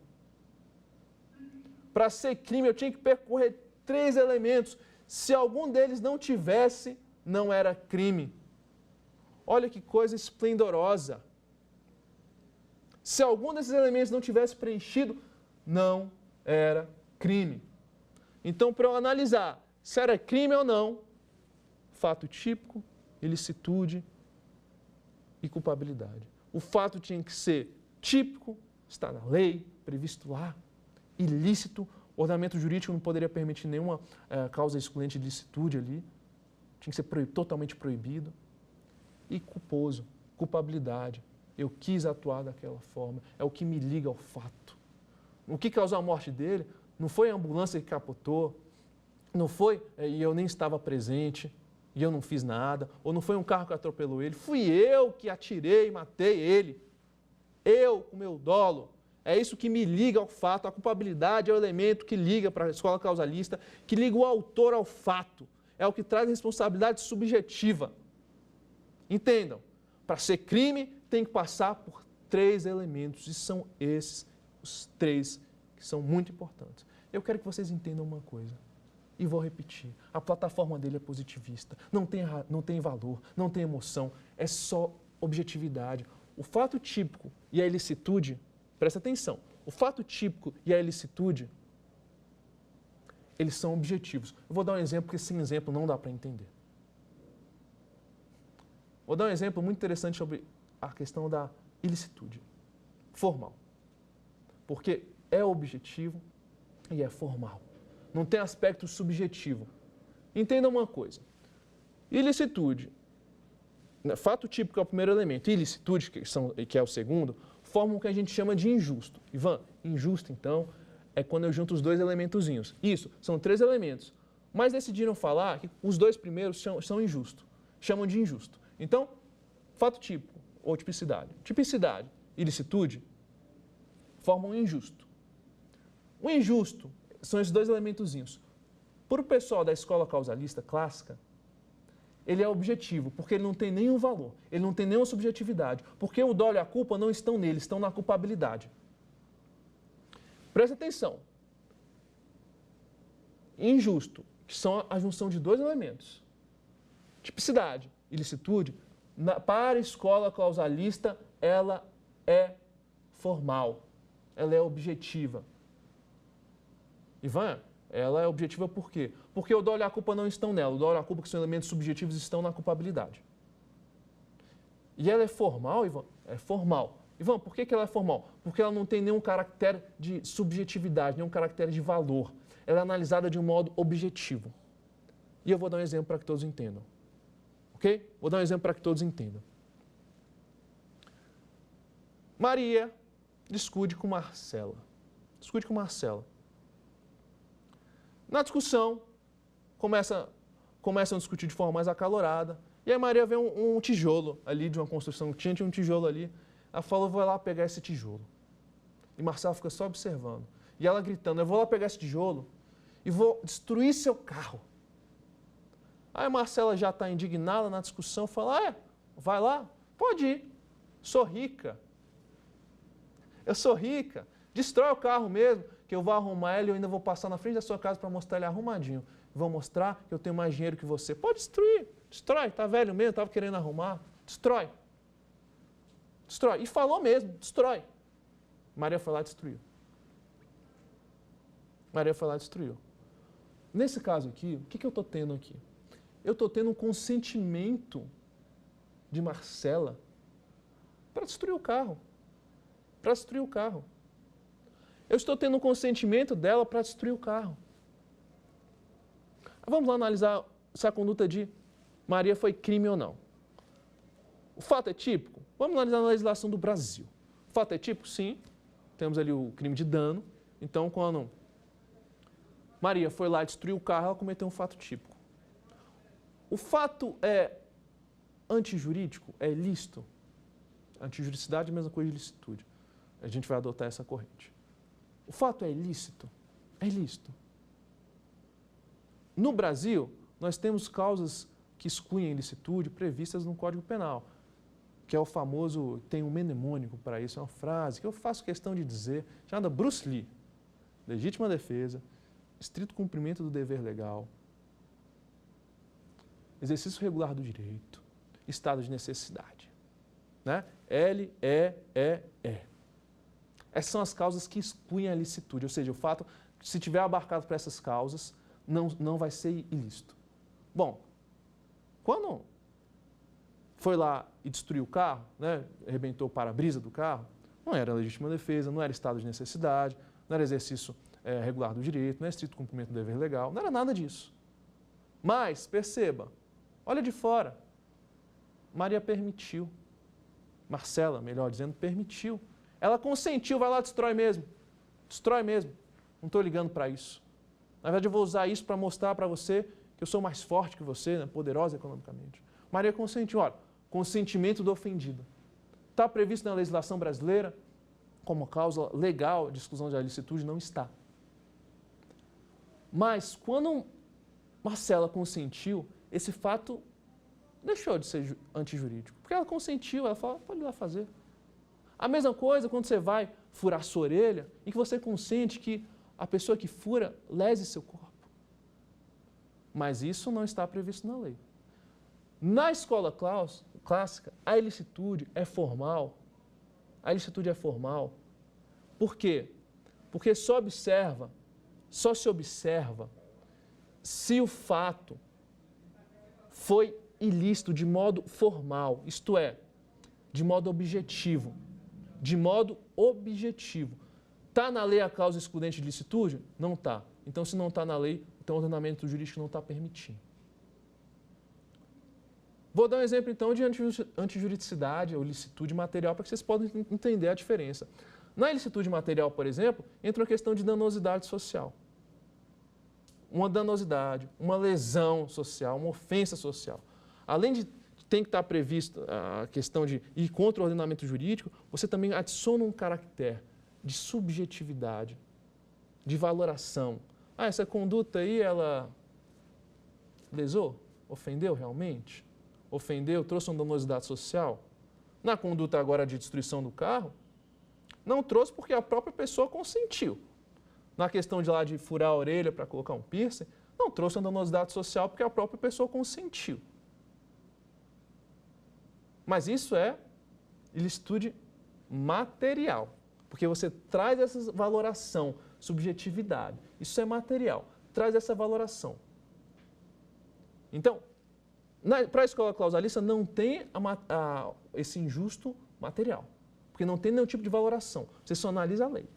Para ser crime, eu tinha que percorrer 3 elementos. Se algum deles não tivesse, não era crime. Olha que coisa esplendorosa. Se algum desses elementos não tivesse preenchido, não era crime. Então, para eu analisar se era crime ou não, fato típico, ilicitude e culpabilidade. O fato tinha que ser típico, está na lei, previsto lá, ilícito, o ordenamento jurídico não poderia permitir nenhuma causa excludente de ilicitude ali, tinha que ser totalmente proibido. E culposo, culpabilidade. Eu quis atuar daquela forma, é o que me liga ao fato. O que causou a morte dele não foi a ambulância que capotou, não foi, e eu nem estava presente, e eu não fiz nada, ou não foi um carro que atropelou ele, fui eu que atirei e matei ele. Eu, com meu dolo. É isso que me liga ao fato, a culpabilidade é o elemento que liga para a escola causalista, que liga o autor ao fato. É o que traz responsabilidade subjetiva. Entendam, para ser crime tem que passar por 3 elementos, e são esses os 3 que são muito importantes. Eu quero que vocês entendam uma coisa, e vou repetir, a plataforma dele é positivista, não tem valor, não tem emoção, é só objetividade. O fato típico e a ilicitude, presta atenção, o fato típico e a ilicitude, eles são objetivos. Eu vou dar um exemplo, porque sem exemplo não dá para entender. Vou dar um exemplo muito interessante sobre a questão da ilicitude formal. Porque é objetivo e é formal. Não tem aspecto subjetivo. Entenda uma coisa. Ilicitude, fato típico é o primeiro elemento, e ilicitude, que é o segundo, formam o que a gente chama de injusto. Ivan, injusto, então, é quando eu junto os 2 elementozinhos. Isso, são 3 elementos. Mas decidiram falar que os 2 primeiros são injustos. Chamam de injusto. Então, fato típico ou tipicidade. Tipicidade e ilicitude formam um injusto. O injusto são esses 2 elementozinhos. Para o pessoal da escola causalista clássica, ele é objetivo, porque ele não tem nenhum valor, ele não tem nenhuma subjetividade, porque o dolo e a culpa não estão nele, estão na culpabilidade. Presta atenção. e injusto, que são a junção de dois elementos. Tipicidade e ilicitude, para a escola causalista, ela é formal, ela é objetiva. Ivan, ela é objetiva por quê? Porque o dolo e a culpa não estão nela, o dolo e a culpa, que são elementos subjetivos, estão na culpabilidade. E ela é formal, Ivan? É formal. Ivan, por que ela é formal? Porque ela não tem nenhum caractere de subjetividade, nenhum caractere de valor. Ela é analisada de um modo objetivo. E eu vou dar um exemplo para que todos entendam. Ok? Vou dar um exemplo para que todos entendam. Maria discute com Marcela. Discute com Marcela. Na discussão, começam a discutir de forma mais acalorada. E aí Maria vê um tijolo ali de uma construção que tinha um tijolo ali. Ela fala, eu vou lá pegar esse tijolo. E Marcela fica só observando. E ela gritando, eu vou lá pegar esse tijolo e vou destruir seu carro. Aí Marcela já está indignada na discussão, fala, vai lá, pode ir, sou rica. Eu sou rica, destrói o carro mesmo, que eu vou arrumar ele e eu ainda vou passar na frente da sua casa para mostrar ele arrumadinho. Vou mostrar que eu tenho mais dinheiro que você. Pode destruir, destrói, tá velho mesmo, estava querendo arrumar, destrói. Destrói. E falou mesmo, destrói. Maria foi lá e destruiu. Maria foi lá e destruiu. Nesse caso aqui, o que eu estou tendo aqui? Eu estou tendo um consentimento de Marcela para destruir o carro. Para destruir o carro. Eu estou tendo um consentimento dela para destruir o carro. Vamos lá analisar se a conduta de Maria foi crime ou não. O fato é típico? Vamos analisar a legislação do Brasil. O fato é típico? Sim. Temos ali o crime de dano. Então, quando Maria foi lá e destruiu o carro, ela cometeu um fato típico. O fato é antijurídico? É ilícito? Antijuridicidade é a mesma coisa de ilicitude. A gente vai adotar essa corrente. O fato é ilícito? É ilícito. No Brasil, nós temos causas que excluem a ilicitude previstas no Código Penal, que é o famoso, tem um mnemônico para isso, é uma frase que eu faço questão de dizer, chamada Bruce Lee. Legítima defesa, estrito cumprimento do dever legal, exercício regular do direito, estado de necessidade. Né? L, E, E, E. Essas são as causas que excluem a ilicitude, ou seja, o fato, se tiver abarcado por essas causas, não vai ser ilícito. Bom, quando foi lá e destruiu o carro, né, arrebentou o para-brisa do carro, não era legítima defesa, não era estado de necessidade, não era exercício regular do direito, não era estrito cumprimento do dever legal, não era nada disso. Mas, perceba, olha de fora, Maria permitiu, Marcela, melhor dizendo, permitiu. Ela consentiu, vai lá, destrói mesmo, não estou ligando para isso. Na verdade, eu vou usar isso para mostrar para você que eu sou mais forte que você, né, poderosa economicamente. Maria consentiu, olha, consentimento do ofendido. Está previsto na legislação brasileira como causa legal de exclusão de ilicitude? Não está. Mas, quando Marcela consentiu, esse fato deixou de ser antijurídico. Porque ela consentiu, ela fala, pode ir lá fazer. A mesma coisa quando você vai furar sua orelha e que você consente que a pessoa que fura lese seu corpo. Mas isso não está previsto na lei. Na escola clássica, a ilicitude é formal. A ilicitude é formal. Por quê? Porque só se observa se o fato foi ilícito de modo formal, isto é, de modo objetivo. De modo objetivo. Está na lei a causa excludente de ilicitude? Não está. Então, se não está na lei, então o ordenamento jurídico não está permitindo. Vou dar um exemplo, então, de antijuridicidade ou ilicitude material para que vocês possam entender a diferença. Na ilicitude material, por exemplo, entra uma questão de danosidade social. Uma danosidade, uma lesão social, uma ofensa social. Além de tem que estar previsto a questão de ir contra o ordenamento jurídico, você também adiciona um caractere de subjetividade, de valoração. Essa conduta aí, ela lesou? Ofendeu realmente? Ofendeu? Trouxe uma danosidade social? Na conduta agora de destruição do carro, não trouxe porque a própria pessoa consentiu. Na questão de lá de furar a orelha para colocar um piercing, não trouxe a danosidade social porque a própria pessoa consentiu. Mas isso é ilicitude material, porque você traz essa valoração, subjetividade. Isso é material, traz essa valoração. Então, para a escola clausalista não tem esse injusto material, porque não tem nenhum tipo de valoração. Você só analisa a lei.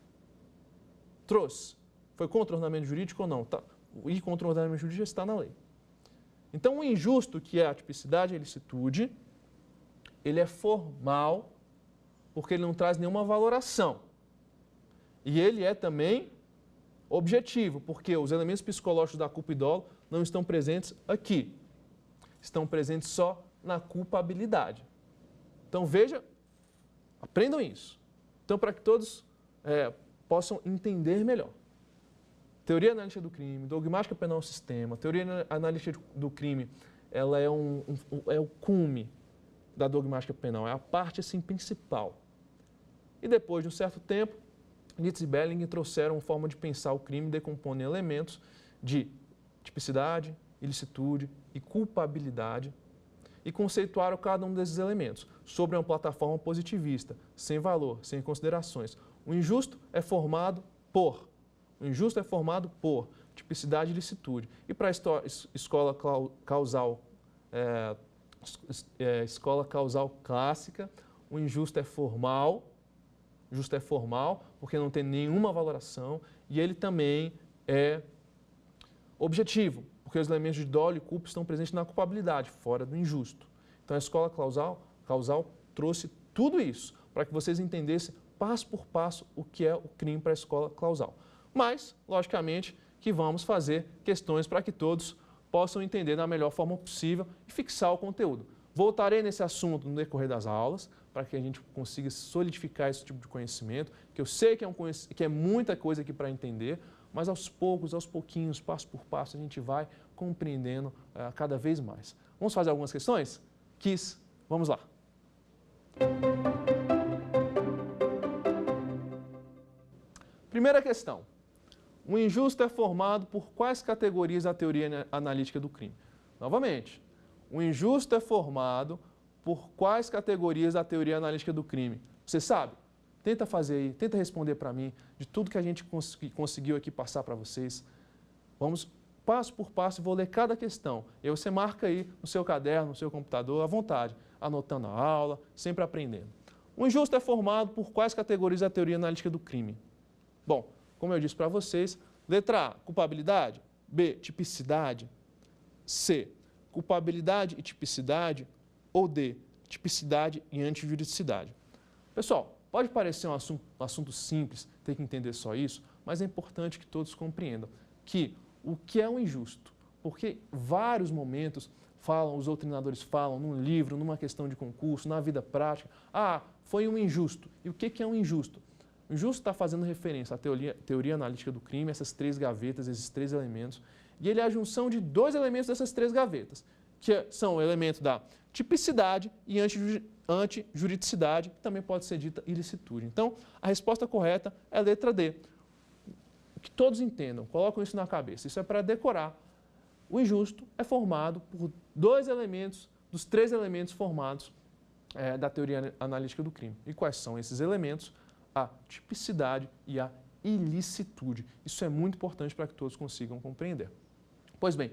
Trouxe. Foi contra o ordenamento jurídico ou não? Tá. Ir contra o ordenamento jurídico está na lei. Então, o injusto, que é a tipicidade e a ilicitude, ele é formal, porque ele não traz nenhuma valoração. E ele é também objetivo, porque os elementos psicológicos da culpa e dolo não estão presentes aqui. Estão presentes só na culpabilidade. Então, veja, aprendam isso. Então, para que todos possam entender melhor. Teoria analítica do crime, dogmática penal sistema, teoria analítica do crime, ela é o cume da dogmática penal, é a parte assim, principal. E depois de um certo tempo, Nitz e Bellinger trouxeram uma forma de pensar o crime decompondo em elementos de tipicidade, ilicitude e culpabilidade e conceituaram cada um desses elementos sobre uma plataforma positivista, sem valor, sem considerações. O injusto é formado por tipicidade e ilicitude. E para a escola causal clássica, o injusto é formal, porque não tem nenhuma valoração, e ele também é objetivo, porque os elementos de dolo e culpa estão presentes na culpabilidade, fora do injusto. Então a escola causal trouxe tudo isso para que vocês entendessem passo por passo o que é o crime para a escola causal. Mas, logicamente, que vamos fazer questões para que todos possam entender da melhor forma possível e fixar o conteúdo. Voltarei nesse assunto no decorrer das aulas, para que a gente consiga solidificar esse tipo de conhecimento, que eu sei que é muita coisa aqui para entender, mas aos poucos, aos pouquinhos, passo por passo, a gente vai compreendendo cada vez mais. Vamos fazer algumas questões? Vamos lá. Primeira questão. O injusto é formado por quais categorias da teoria analítica do crime? Novamente, o injusto é formado por quais categorias da teoria analítica do crime? Você sabe? Tenta fazer aí, tenta responder para mim de tudo que a gente conseguiu aqui passar para vocês. Vamos passo por passo, vou ler cada questão. E aí você marca aí no seu caderno, no seu computador, à vontade, anotando a aula, sempre aprendendo. O injusto é formado por quais categorias da teoria analítica do crime? Bom, como eu disse para vocês, letra A, culpabilidade. B, tipicidade. C, culpabilidade e tipicidade. Ou D, tipicidade e antijuridicidade. Pessoal, pode parecer um assunto simples, ter que entender só isso, mas é importante que todos compreendam que o que é o injusto, porque vários momentos os doutrinadores falam num livro, numa questão de concurso, na vida prática, foi um injusto. E o que é um injusto? O injusto está fazendo referência à teoria analítica do crime, essas três gavetas, esses três elementos, e ele é a junção de dois elementos dessas três gavetas, que são o elemento da tipicidade e antijuridicidade, que também pode ser dita ilicitude. Então, a resposta correta é a letra D. Que todos entendam, colocam isso na cabeça. Isso é para decorar. O injusto é formado por dois elementos, dos três elementos formados da teoria analítica do crime. E quais são esses elementos? A tipicidade e a ilicitude. Isso é muito importante para que todos consigam compreender. Pois bem,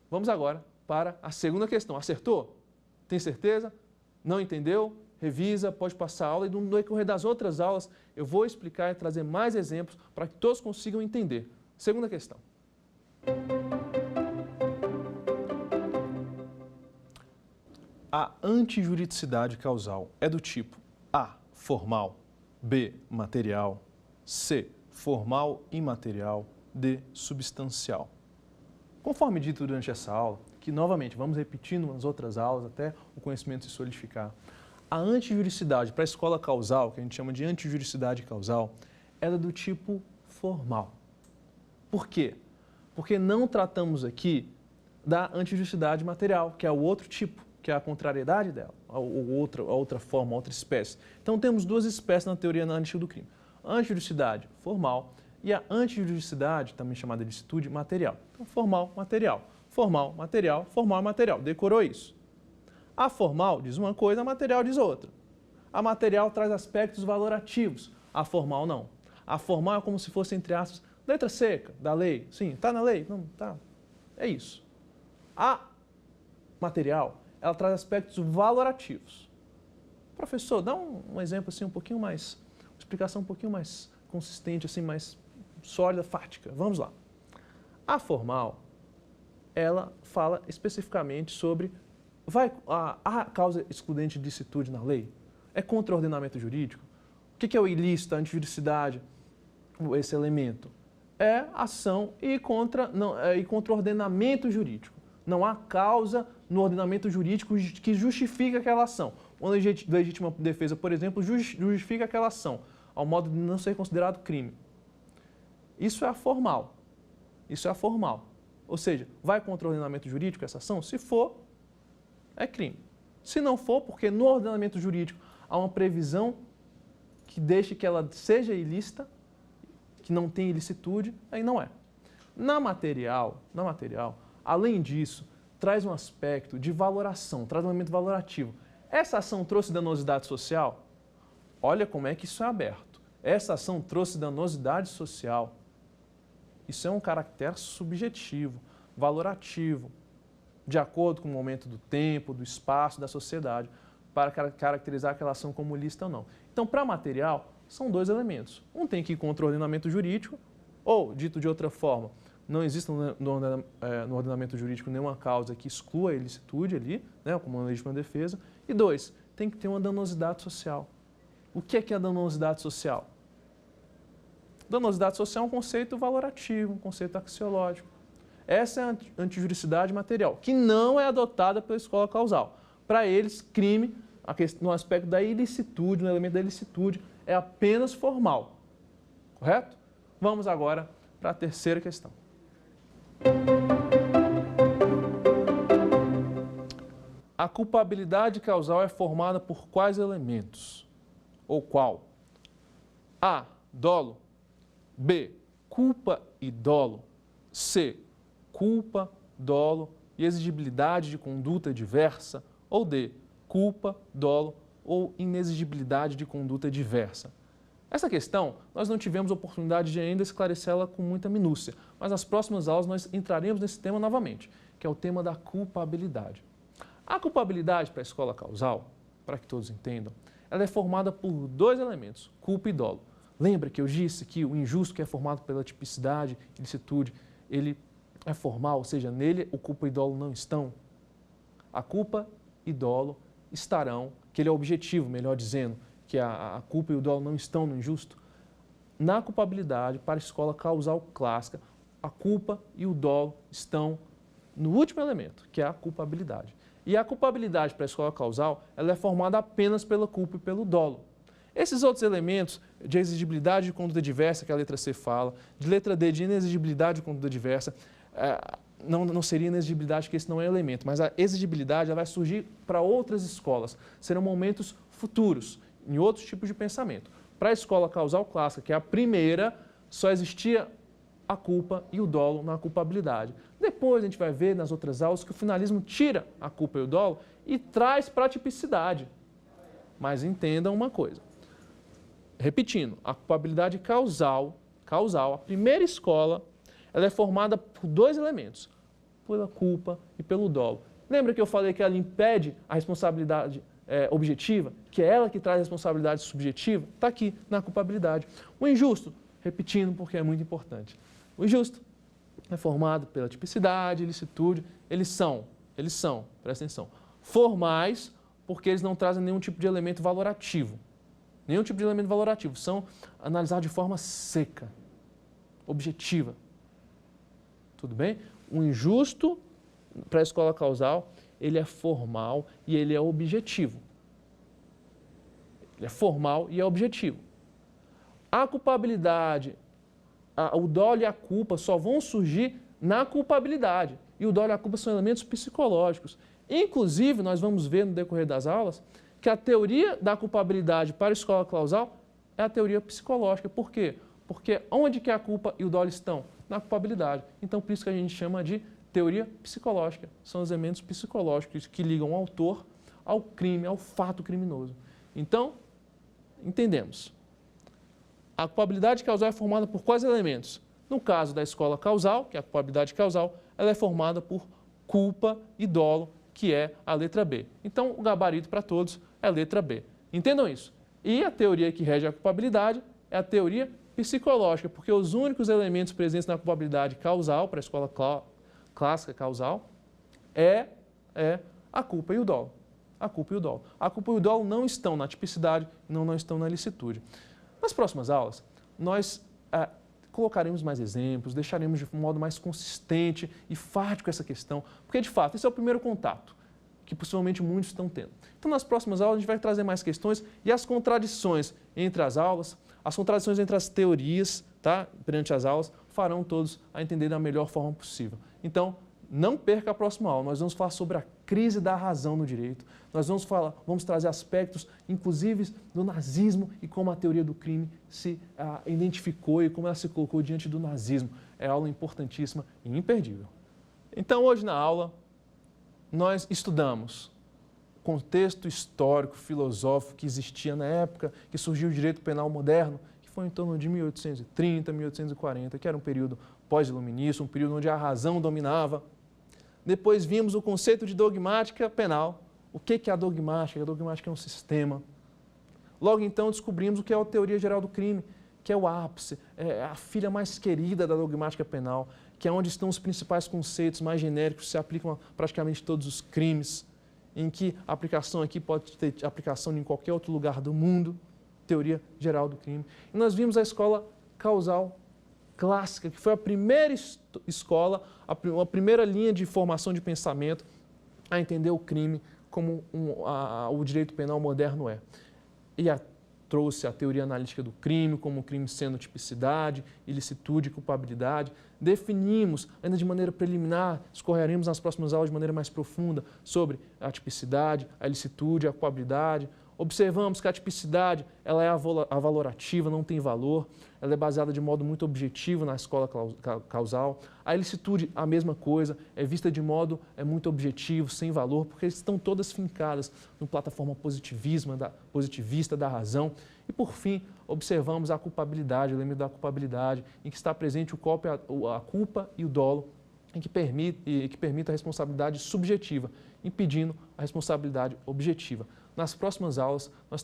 vamos agora para a segunda questão. Acertou? Tem certeza? Não entendeu? Revisa, pode passar a aula e no decorrer das outras aulas eu vou explicar e trazer mais exemplos para que todos consigam entender. Segunda questão. A antijuridicidade causal é do tipo A, formal, B, material, C, formal imaterial, D, substancial. Conforme dito durante essa aula, que novamente vamos repetindo nas outras aulas até o conhecimento se solidificar, a antijuridicidade para a escola causal, que a gente chama de antijuridicidade causal, ela é do tipo formal. Por quê? Porque não tratamos aqui da antijuridicidade material, que é o outro tipo, que é a contrariedade dela, a outra forma, a outra espécie. Então temos duas espécies na teoria analítica do crime. A antijuridicidade formal e a antijuridicidade, também chamada de licitude, material. Então, formal, material, formal, material, formal, material. Decorou isso? A formal diz uma coisa, a material diz outra. A material traz aspectos valorativos, a formal não. A formal é como se fosse, entre aspas, letra seca da lei. Sim, está na lei? Não, tá. É isso. A material, ela traz aspectos valorativos. Professor, dá um exemplo assim um pouquinho mais, uma explicação um pouquinho mais consistente, assim, mais sólida, fática. Vamos lá. A formal, ela fala especificamente sobre a causa excludente de licitude na lei? É contra o ordenamento jurídico? O que é o ilícito, a antijuridicidade, esse elemento? É ação e contra o ordenamento jurídico. Não há causa no ordenamento jurídico que justifique aquela ação. Uma legítima defesa, por exemplo, justifica aquela ação, ao modo de não ser considerado crime. Isso é a formal. Isso é a formal. Ou seja, vai contra o ordenamento jurídico essa ação? Se for, é crime. Se não for, porque no ordenamento jurídico há uma previsão que deixe que ela seja ilícita, que não tem ilicitude, aí não é. Na material, além disso, traz um aspecto de valoração, traz um elemento valorativo. Essa ação trouxe danosidade social? Olha como é que isso é aberto. Essa ação trouxe danosidade social. Isso é um caractere subjetivo, valorativo, de acordo com o momento do tempo, do espaço, da sociedade, para caracterizar aquela ação como lícita ou não. Então, para material, são dois elementos. Um tem que ir contra o ordenamento jurídico, ou, dito de outra forma, não existe no ordenamento jurídico nenhuma causa que exclua a ilicitude ali, né, como uma legítima defesa. E dois, tem que ter uma danosidade social. O que é a danosidade social? Danosidade social é um conceito valorativo, um conceito axiológico. Essa é a antijuridicidade material, que não é adotada pela escola causal. Para eles, crime, no aspecto da ilicitude, no elemento da ilicitude, é apenas formal. Correto? Vamos agora para a terceira questão. A culpabilidade causal é formada por quais elementos? Ou qual? A. Dolo. B. Culpa e dolo. C. Culpa, dolo e exigibilidade de conduta diversa. Ou D. Culpa, dolo ou inexigibilidade de conduta diversa. Essa questão, nós não tivemos oportunidade de ainda esclarecê-la com muita minúcia, mas nas próximas aulas nós entraremos nesse tema novamente, que é o tema da culpabilidade. A culpabilidade para a escola causal, para que todos entendam, ela é formada por dois elementos, culpa e dolo. Lembra que eu disse que o injusto, que é formado pela tipicidade e licitude, ele é formal, ou seja, nele o culpa e dolo não estão? A culpa e dolo estarão, que ele é objetivo, melhor dizendo, que a culpa e o dolo não estão no injusto. Na culpabilidade, para a escola causal clássica, a culpa e o dolo estão no último elemento, que é a culpabilidade. E a culpabilidade para a escola causal, ela é formada apenas pela culpa e pelo dolo. Esses outros elementos de exigibilidade de conduta diversa, que a letra C fala, de letra D, de inexigibilidade de conduta diversa, não seria inexigibilidade, porque esse não é elemento, mas a exigibilidade ela vai surgir para outras escolas. Serão momentos futuros, em outros tipos de pensamento. Para a escola causal clássica, que é a primeira, só existia a culpa e o dolo na culpabilidade. Depois a gente vai ver nas outras aulas que o finalismo tira a culpa e o dolo e traz para a tipicidade. Mas entendam uma coisa. Repetindo, a culpabilidade causal, a primeira escola, ela é formada por dois elementos, pela culpa e pelo dolo. Lembra que eu falei que ela impede a responsabilidade objetiva, que é ela que traz a responsabilidade subjetiva? Está aqui na culpabilidade. O injusto, repetindo porque é muito importante, o injusto é formado pela tipicidade, ilicitude, eles são, presta atenção, formais porque eles não trazem nenhum tipo de elemento valorativo. Nenhum tipo de elemento valorativo, são analisados de forma seca, objetiva. Tudo bem? O injusto, para a escola causal, ele é formal e ele é objetivo. Ele é formal e é objetivo. A culpabilidade, o dolo e a culpa só vão surgir na culpabilidade. E o dolo e a culpa são elementos psicológicos. Inclusive, nós vamos ver no decorrer das aulas que a teoria da culpabilidade para a escola causal é a teoria psicológica. Por quê? Porque onde que a culpa e o dolo estão? Na culpabilidade. Então, por isso que a gente chama de teoria psicológica. São os elementos psicológicos que ligam o autor ao crime, ao fato criminoso. Então, entendemos. A culpabilidade causal é formada por quais elementos? No caso da escola causal, que é a culpabilidade causal, ela é formada por culpa e dolo, que é a letra B. Então, o gabarito para todos é a letra B. Entendam isso. E a teoria que rege a culpabilidade é a teoria psicológica, porque os únicos elementos presentes na culpabilidade causal, para a escola clássica causal, é a culpa e o dolo. A culpa e o dolo. A culpa e o dolo não estão na tipicidade, não estão na ilicitude. Nas próximas aulas, nós colocaremos mais exemplos, deixaremos de um modo mais consistente e fático essa questão, porque, de fato, esse é o primeiro contato que possivelmente muitos estão tendo. Então, nas próximas aulas, a gente vai trazer mais questões e as contradições entre as aulas, as contradições entre as teorias, tá, perante as aulas, farão todos a entender da melhor forma possível. Então, não perca a próxima aula, nós vamos falar sobre a crise da razão no direito, nós vamos trazer aspectos, inclusive, do nazismo e como a teoria do crime se identificou e como ela se colocou diante do nazismo. É aula importantíssima e imperdível. Então, hoje na aula, nós estudamos o contexto histórico, filosófico que existia na época que surgiu o direito penal moderno, que foi em torno de 1830, 1840, que era um período pós-iluminista, um período onde a razão dominava. Depois vimos o conceito de dogmática penal. O que é a dogmática? A dogmática é um sistema. Logo então descobrimos o que é a teoria geral do crime, que é o ápice, é a filha mais querida da dogmática penal, que é onde estão os principais conceitos mais genéricos que se aplicam a praticamente todos os crimes, em que a aplicação aqui pode ter aplicação em qualquer outro lugar do mundo, teoria geral do crime. E nós vimos a escola causal clássica, que foi a primeira escola, a primeira linha de formação de pensamento a entender o crime como o direito penal moderno é. E trouxe a teoria analítica do crime, como o crime sendo tipicidade, ilicitude e culpabilidade. Definimos, ainda de maneira preliminar, escorreremos nas próximas aulas de maneira mais profunda sobre a tipicidade, a ilicitude, a culpabilidade. Observamos que a tipicidade ela é avalorativa, não tem valor, ela é baseada de modo muito objetivo na escola causal. A ilicitude, a mesma coisa, é vista de modo muito objetivo, sem valor, porque estão todas fincadas no plataforma positivista da razão. E, por fim, observamos a culpabilidade, o elemento da culpabilidade, em que está presente a culpa e o dolo, que permite a responsabilidade subjetiva, impedindo a responsabilidade objetiva. Nas próximas aulas, nós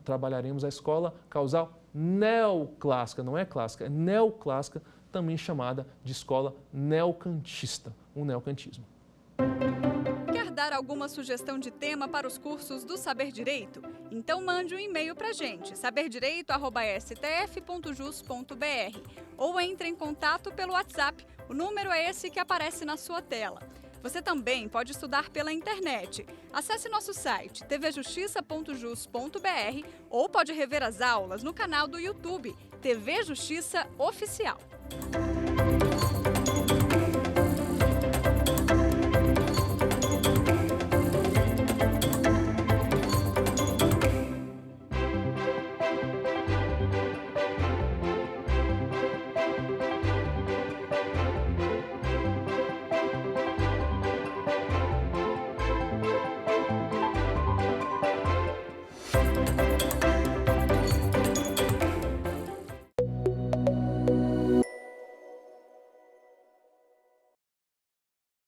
trabalharemos a escola causal neoclássica, não é clássica, é neoclássica, também chamada de escola neocantista, o neocantismo. Quer dar alguma sugestão de tema para os cursos do Saber Direito? Então mande um e-mail para a gente, saberdireito@stf.jus.br, ou entre em contato pelo WhatsApp, o número é esse que aparece na sua tela. Você também pode estudar pela internet. Acesse nosso site tvjustiça.jus.br ou pode rever as aulas no canal do YouTube TV Justiça Oficial.